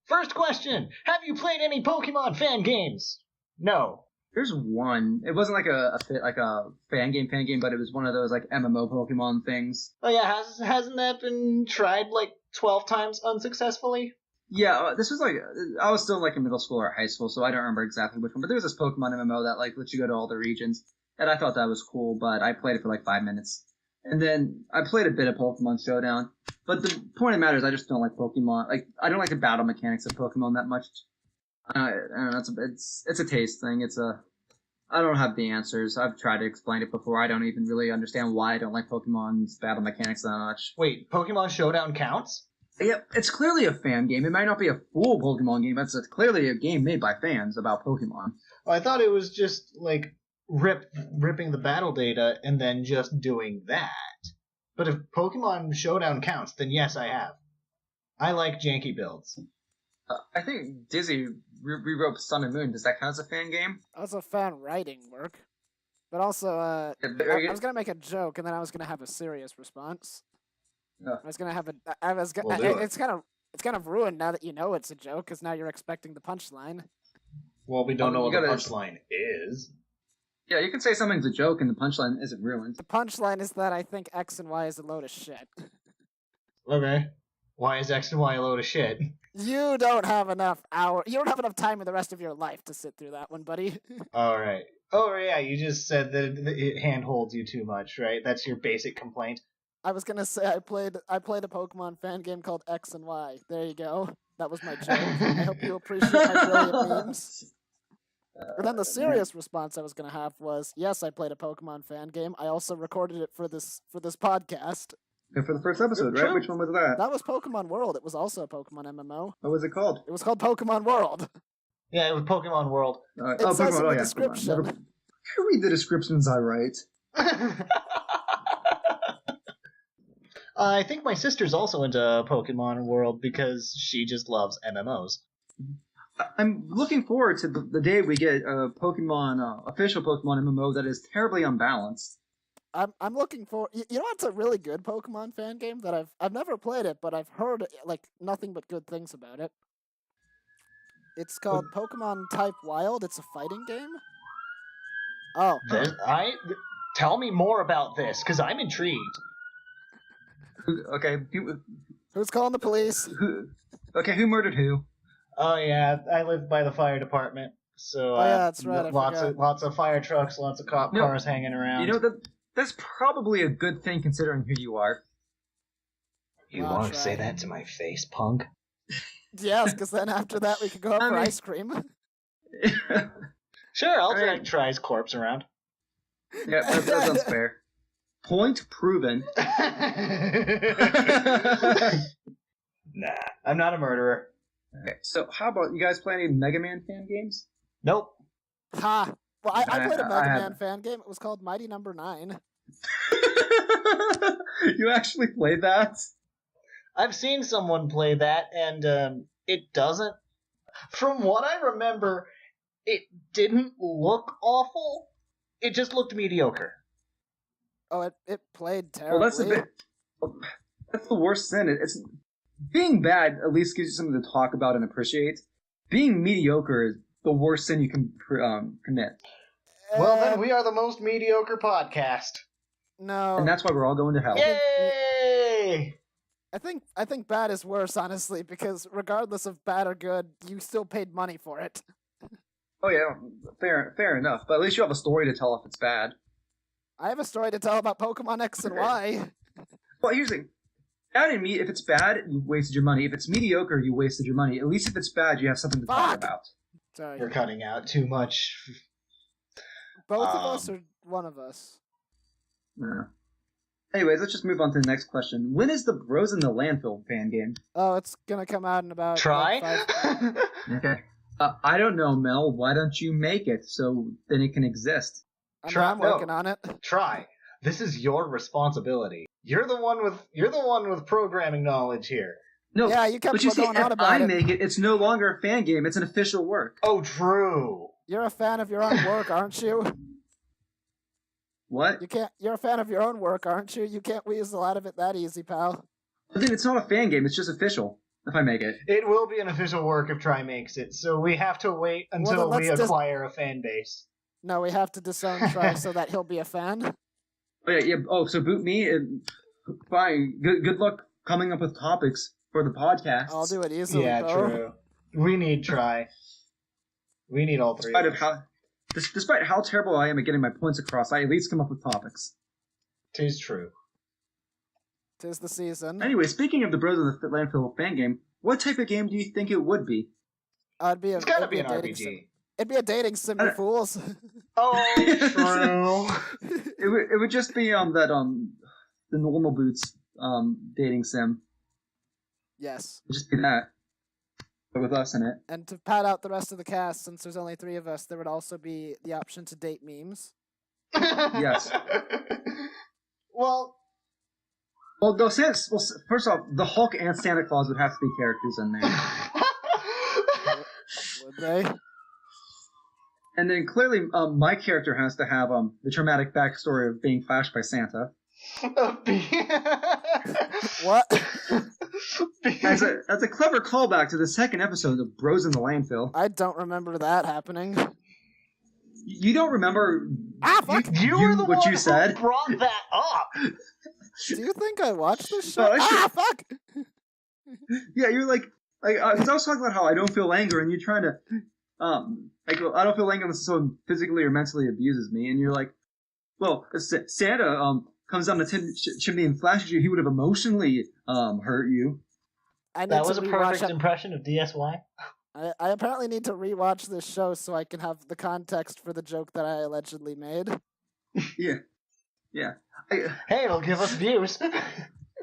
First question: have you played any Pokemon fan games? No. There's one. It wasn't like a fan game, but it was one of those like MMO Pokemon things. Oh yeah, hasn't that been tried like 12 times unsuccessfully? Yeah, this was like I was still like in middle school or high school, so I don't remember exactly which one. But there was this Pokemon MMO that like lets you go to all the regions, and I thought that was cool. But I played it for like 5 minutes, and then I played a bit of Pokemon Showdown. But the point of the matter is, I just don't like Pokemon. Like I don't like the battle mechanics of Pokemon that much. I don't know. It's a taste thing. I don't have the answers. I've tried to explain it before. I don't even really understand why I don't like Pokemon's battle mechanics that much. Wait, Pokemon Showdown counts? Yeah, it's clearly a fan game. It might not be a full Pokemon game, but it's clearly a game made by fans about Pokemon. Well, I thought it was just, like, ripping the battle data and then just doing that. But if Pokemon Showdown counts, then yes, I have. I like janky builds. I think Dizzy rewrote Sun and Moon. Does that count as a fan game? That's a fan writing work. But also, I was going to make a joke, and then I was going to have a serious response. I was gonna have it's kind of ruined now that you know it's a joke because now you're expecting the punchline. Well, we don't know what the punchline is. Yeah, you can say something's a joke and the punchline isn't ruined. The punchline is that I think X and Y is a load of shit. Okay. Why is X and Y a load of shit? You don't have enough You don't have enough time in the rest of your life to sit through that one, buddy. All right. Oh yeah, you just said that it handholds you too much, right? That's your basic complaint. I was gonna say I played a Pokemon fan game called X and Y. There you go. That was my joke. I hope you appreciate my brilliant memes. And then the serious response I was gonna have was, yes, I played a Pokemon fan game. I also recorded it for this podcast. And for the first episode, right? Which one was that? That was Pokemon World. It was also a Pokemon MMO. What was it called? It was called Pokemon World. Yeah, it was Pokemon World. It says in the description. You read the descriptions I write. I think my sister's also into Pokemon World because she just loves MMOs. I'm looking forward to the day we get a Pokemon, official Pokemon MMO that is terribly unbalanced. I'm looking for. You know, it's a really good Pokemon fan game that I've never played it, but I've heard like nothing but good things about it. It's called Pokemon Type Wild. It's a fighting game. Oh, tell me more about this because I'm intrigued. Okay, who's calling the police? Who murdered who? Oh yeah, I live by the fire department, so yeah, that's right. Lots of fire trucks, lots of cop cars hanging around. You know that's probably a good thing considering who you are. You want to say that to my face, punk? Yes, because then after that we could go out for ice cream. Sure, I'll drag Try's corpse around. Yeah, that sounds fair. Point proven. Nah, I'm not a murderer. Okay, so how about you guys play any Mega Man fan games? Nope. Ha! Well, I played a Mega Man fan game. It was called Mighty Number 9. You actually played that? I've seen someone play that, and it doesn't. From what I remember, it didn't look awful. It just looked mediocre. Oh, it played terribly. Well, that's the worst sin. It's being bad at least gives you something to talk about and appreciate. Being mediocre is the worst sin you can commit. Well, then we are the most mediocre podcast. No. And that's why we're all going to hell. Yay! I think bad is worse, honestly, because regardless of bad or good, you still paid money for it. Oh yeah, fair enough. But at least you have a story to tell if it's bad. I have a story to tell about Pokemon X and Y. Well, here's the thing. If it's bad, you wasted your money. If it's mediocre, you wasted your money. At least if it's bad, you have something to talk about. Sorry. You're cutting out too much. Both of us or one of us? No. Anyways, let's just move on to the next question. When is the Bros in the Landfill fan game? Oh, it's gonna come out in about... Try? Okay. I don't know, Mel. Why don't you make it so then it can exist? I'm working on it. Try. This is your responsibility. You're the one with programming knowledge here. No, yeah, you kept going on about it. If I make it, it's no longer a fan game. It's an official work. Oh, true. You're a fan of your own work, aren't you? What? You're a fan of your own work, aren't you? You can't weasel out of it that easy, pal. But then it's not a fan game. It's just official. If I make it, it will be an official work if Try makes it. So we have to wait until we acquire a fan base. No, we have to disown Try so that he'll be a fan. Oh, yeah. Oh, so boot me. Fine. Good luck coming up with topics for the podcast. I'll do it easily. Yeah, bro. True. We need Try. We need all three. Despite how terrible I am at getting my points across, I at least come up with topics. 'Tis true. 'Tis the season. Anyway, speaking of the Bros of the Landfill fan game, what type of game do you think it would be? It's gotta be an RPG. Sim. It'd be a dating sim, you fools. Oh, true. It would just be the normal boots dating sim. Yes. It'd just be that, but with us in it. And to pad out the rest of the cast, since there's only 3 of us, there would also be the option to date memes. Yes. Well, first off, the Hulk and Santa Claus would have to be characters in there. Would they? And then clearly, my character has to have the traumatic backstory of being flashed by Santa. What? As a clever callback to the second episode of Bros in the Landfill. I don't remember that happening. You don't remember fuck! You were the what one you said? who brought that up. Do you think I watched this show? Oh, Fuck! Yeah, you're like, because I was talking about how I don't feel anger, and you're trying to, like, well, I don't feel anger unless someone physically or mentally abuses me, and you're like, well, if Santa comes down the chimney and flashes you, he would have emotionally hurt you. That was a perfect impression of DSY. I apparently need to rewatch this show so I can have the context for the joke that I allegedly made. Yeah. Hey, it'll give us views.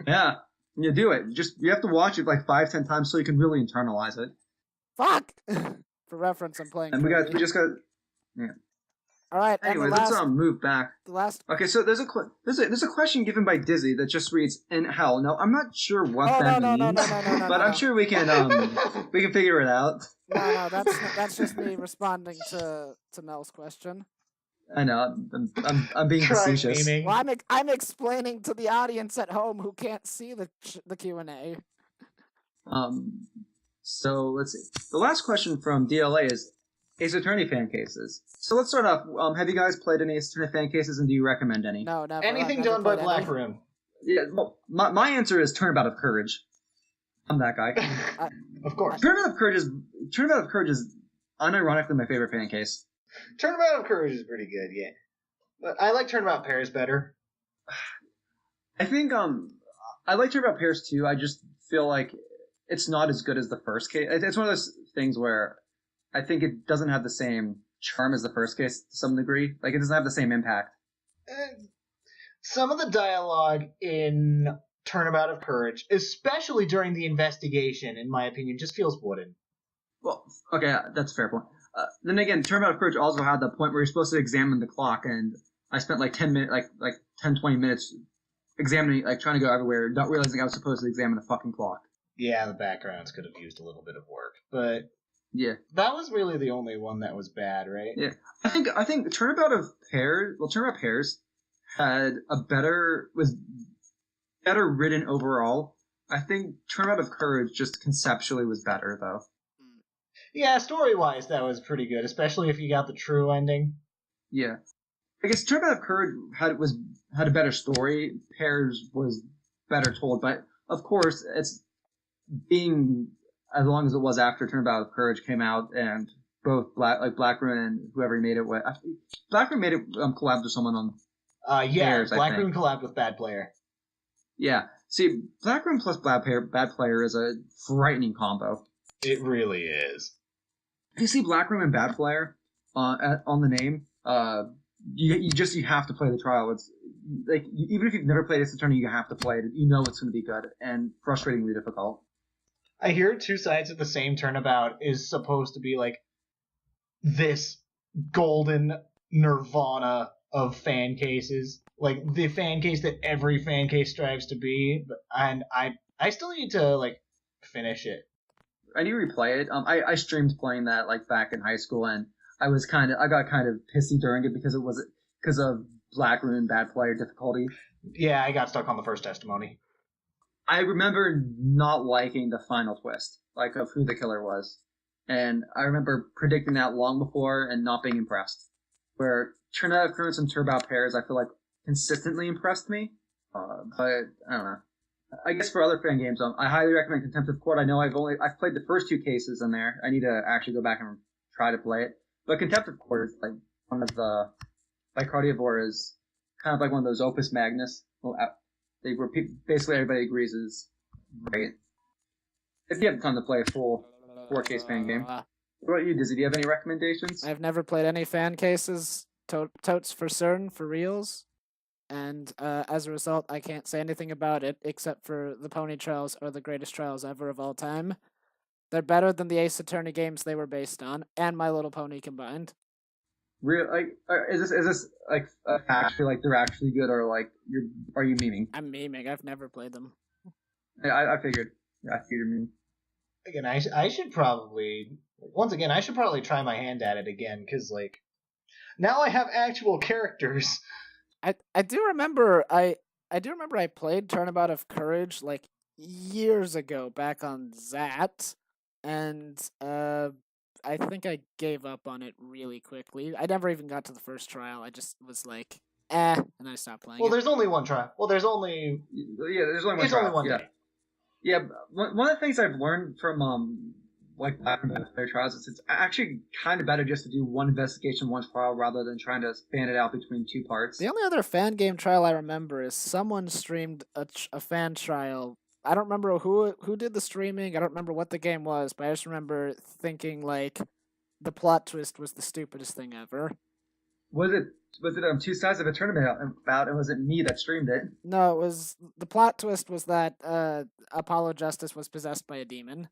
Yeah. You do it. You have to watch it like 5-10 times so you can really internalize it. Fuck! For reference, I'm playing. And we just got. Yeah. All right. Anyway, let's move back. The last. Okay, so there's a question given by Dizzy that just reads "in hell." Now I'm not sure what that means, but I'm sure we can figure it out. No, that's just me responding to Mel's question. I know, I'm being facetious. Well, I'm explaining to the audience at home who can't see the Q&A. So let's see. The last question from DLA is Ace Attorney fan cases. So let's start off. Have you guys played any Ace Attorney fan cases, and do you recommend any? No, never. Anything done by Black Room. Yeah, well, my answer is Turnabout of Courage. I'm that guy. Of course. Turnabout of Courage is unironically my favorite fan case. Turnabout of Courage is pretty good, yeah. But I like Turnabout Pairs better. I think I like Turnabout Pairs too. I just feel like it's not as good as the first case. It's one of those things where I think it doesn't have the same charm as the first case to some degree. Like, it doesn't have the same impact. Some of the dialogue in Turnabout of Courage, especially during the investigation, in my opinion, just feels wooden. Well, okay, that's a fair point. Then again, Turnabout of Courage also had the point where you're supposed to examine the clock, and I spent like 10 minutes, like 10, 20 minutes examining, like trying to go everywhere, not realizing I was supposed to examine a fucking clock. Yeah, the backgrounds could have used a little bit of work, but yeah, that was really the only one that was bad, right? Yeah, I think Turnabout Pairs was better written overall. I think Turnabout of Courage just conceptually was better though. Yeah, story-wise, that was pretty good, especially if you got the true ending. Yeah, I guess Turnabout of Courage had a better story. Pairs was better told, but of course, it's being as long as it was after Turnabout of Courage came out, and both Black Rune and whoever he made it with, Black Rune made it collab with someone on. Pairs, Black Rune collabed with Bad Player. Yeah, see, Black Rune plus Bad Player is a frightening combo. It really is. If you see Black Rune and Bad Player on the name, you have to play the trial. It's like, even if you've never played Ace Attorney, you have to play it. You know it's going to be good and frustratingly difficult. I hear Two Sides of the Same Turnabout is supposed to be like this golden nirvana of fan cases, like the fan case that every fan case strives to be. And I still need to like finish it. I need to replay it. I streamed playing that like back in high school, and I got kind of pissy during it because of Black Rune Bad Player difficulty. Yeah, I got stuck on the first testimony. I remember not liking the final twist, like of who the killer was, and I remember predicting that long before and not being impressed. Where Turnabout of Courage and Turnabout Pairs, I feel like consistently impressed me, but I don't know. I guess for other fan games, I highly recommend Contempt of Court. I know I've played the first two cases in there. I need to actually go back and try to play it. But Contempt of Court is like one of the, like Cardiovore is kind of like one of those opus magnus. Well, where basically everybody agrees is great. If you have time to play a full 4-case fan game. What about you, Dizzy? Do you have any recommendations? I've never played any fan cases, totes for certain, for reals. And as a result, I can't say anything about it except for the Pony Trials are the greatest trials ever of all time. They're better than the Ace Attorney games they were based on, and My Little Pony combined. Real, like, is this like actually like they're actually good, or like are you memeing? I'm memeing. I've never played them. I figured. I figured memeing. Again, I should probably try my hand at it again, because like now I have actual characters. I do remember I played Turnabout of Courage like years ago back on Zat, and I think I gave up on it really quickly. I never even got to the first trial. I just was like, and I stopped playing Well, it. there's only one trial. Well, there's only one yeah. day. Yeah, one of the things I've learned from like Black and Player trials is it's actually kind of better just to do one investigation, one trial, rather than trying to span it out between 2 parts. The only other fan game trial I remember is someone streamed a fan trial. I don't remember who did the streaming. I don't remember what the game was, but I just remember thinking like the plot twist was the stupidest thing ever. Was it 2 sides of a tournament about, and was it me that streamed it? No, it was the plot twist was that Apollo Justice was possessed by a demon.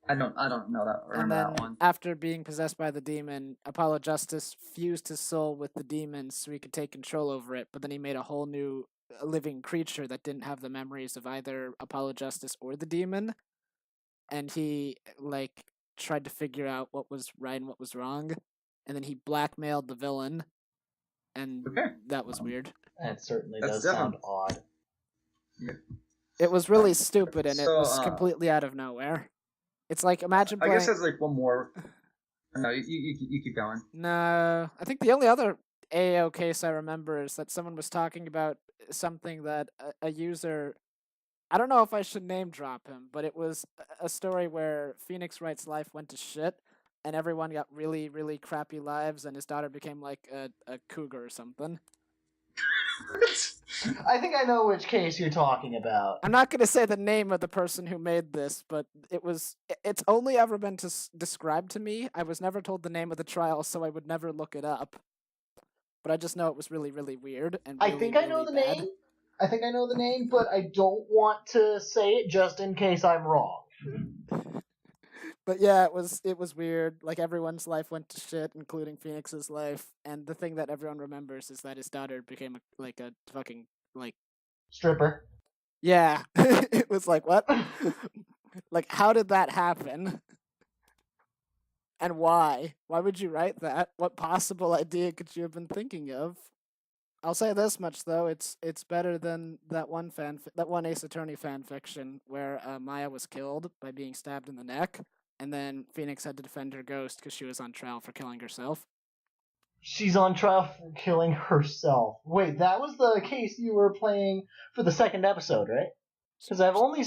I don't know that. Remember that one. After being possessed by the demon, Apollo Justice fused his soul with the demon so he could take control over it. But then he made a whole new living creature that didn't have the memories of either Apollo Justice or the demon, and he like tried to figure out what was right and what was wrong, and then he blackmailed the villain, and that was weird. That certainly does sound odd. Yeah. It was really stupid, and it was completely out of nowhere. It's like, imagine playing... I guess there's like one more... No, you keep going. No, I think the only other AO case I remember is that someone was talking about something that a user... I don't know if I should name drop him, but it was a story where Phoenix Wright's life went to shit, and everyone got really, really crappy lives, and his daughter became like a cougar or something. I think I know which case you're talking about. I'm not going to say the name of the person who made this, but it's only ever been described to me. I was never told the name of the trial, so I would never look it up. But I just know it was really, really weird. And really, I think I know the name. I think I know the name, but I don't want to say it just in case I'm wrong. But yeah, it was weird. Like, everyone's life went to shit, including Phoenix's life. And the thing that everyone remembers is that his daughter became a fucking, like... stripper. Yeah. It was like, what? Like, how did that happen? And why? Why would you write that? What possible idea could you have been thinking of? I'll say this much though: it's better than that one Ace Attorney fan fiction where Maya was killed by being stabbed in the neck, and then Phoenix had to defend her ghost because she was on trial for killing herself. She's on trial for killing herself. Wait, that was the case you were playing for the second episode, right? Because I've only.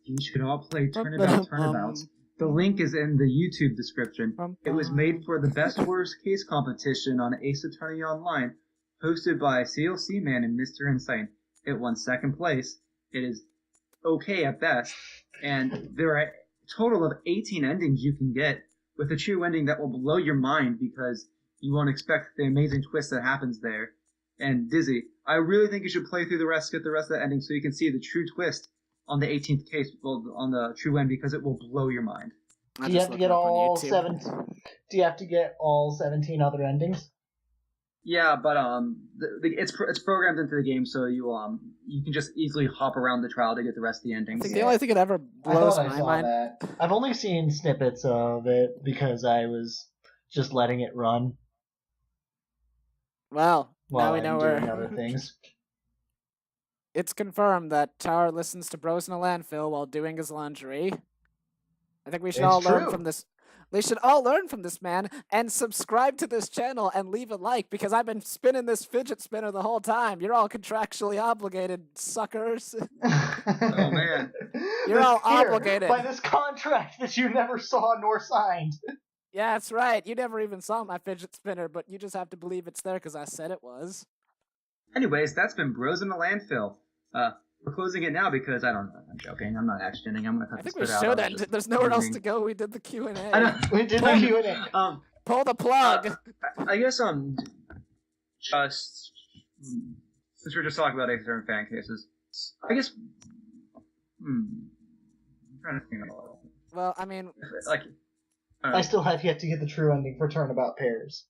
You should all play Turnabouts. The link is in the YouTube description. It was made for the Best Worst Case competition on Ace Attorney Online, hosted by CLC Man and Mr. Insane. It won second place. It is okay at best, and there are a total of 18 endings you can get, with a true ending that will blow your mind because you won't expect the amazing twist that happens there. And Dizzy, I really think you should play through the rest, get the rest of the ending so you can see the true twist on the 18th case, well, on the true end, because it will blow your mind. Do you have to get all 17? Do you have to get all 17 other endings? Yeah, but it's programmed into the game, so you can just easily hop around the trial to get the rest of the endings. I think the only thing that ever blows my mind. That. I've only seen snippets of it because I was just letting it run. Well, now we know doing other things. It's confirmed that Tower listens to Bros in a Landfill while doing his laundry. I think we should learn from this. We should all learn from this man and subscribe to this channel and leave a like, because I've been spinning this fidget spinner the whole time. You're all contractually obligated, suckers. Oh, man. You're all obligated. By this contract that you never saw nor signed. Yeah, that's right. You never even saw my fidget spinner, but you just have to believe it's there because I said it was. Anyways, that's been Bros in the Landfill. We're closing it now because I don't know. I'm joking. I'm not actually ending. I'm gonna cut this bit out. I think we should end. There's nowhere else to go. We did the Q&A. I know. We did the Q&A. Pull the plug. I guess just since we're just talking about external fan cases, I guess I'm trying to think of a little. Well, I mean, I still have yet to get the true ending for Turnabout Pairs.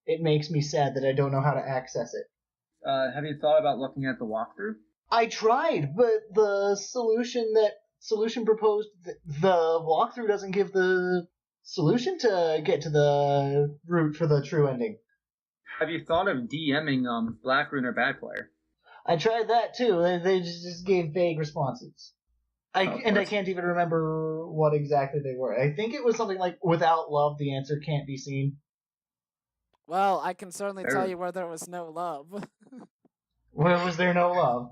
It makes me sad that I don't know how to access it. Have you thought about looking at the walkthrough? I tried, but the solution proposed, the walkthrough doesn't give the solution to get to the route for the true ending. Have you thought of DMing Black Rune or Bad Player? I tried that too. They just gave vague responses. I can't even remember what exactly they were. I think it was something like, without love, the answer can't be seen. Well, I can certainly tell you where there was no love. Where was there no love?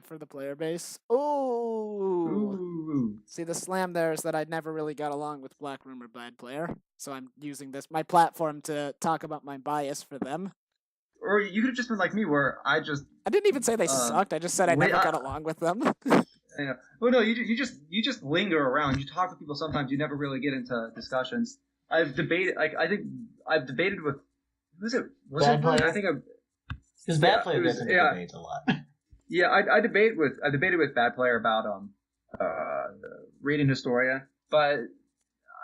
For the player base. Ooh. Ooh. See, the slam there is that I never really got along with Black Room or Bad Player, so I'm using my platform to talk about my bias for them. Or you could have just been like me, where I didn't even say they sucked. I just said I never got along with them. Yeah. Well, no, you just linger around. You talk with people sometimes. You never really get into discussions. I've debated. I think I've debated with. Who's it? Was Bad it? Player? I think Because Bad Player gets into debates a lot. Yeah, I debated with Bad Player about reading Historia, but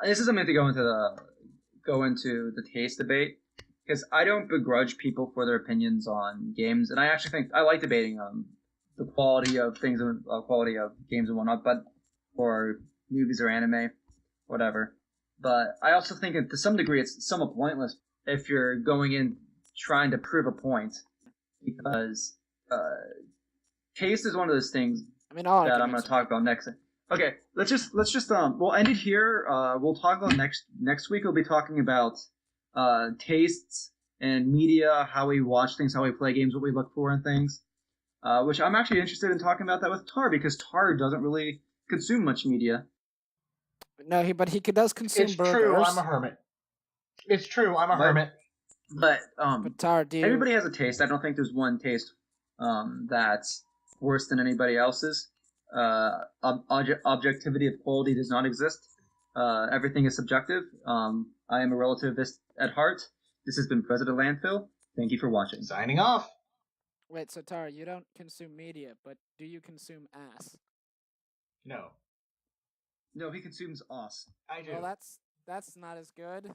this isn't meant to go into the taste debate, because I don't begrudge people for their opinions on games, and I actually think I like debating the quality of things, quality of games and whatnot, but or movies or anime, whatever. But I also think that to some degree it's somewhat pointless if you're going in trying to prove a point, because taste is one of those things that I'm going to talk about next. Okay, let's just we'll end it here. We'll talk about next week. We'll be talking about tastes and media, how we watch things, how we play games, what we look for in things. Which I'm actually interested in talking about that with Tar, because Tar doesn't really consume much media. No, but he does consume burgers. It's true, I'm a hermit. It's true, I'm a hermit. But Tar, everybody has a taste. I don't think there's one taste that's worse than anybody else's. Objectivity of quality does not exist. Everything is subjective. I am a relativist at heart. This has been President Landfill. Thank you for watching. Signing off. Wait, so Tara, you don't consume media, but do you consume ass? No. No, he consumes os. I do. Well, that's not as good.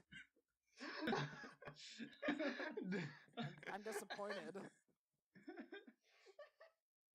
I'm disappointed.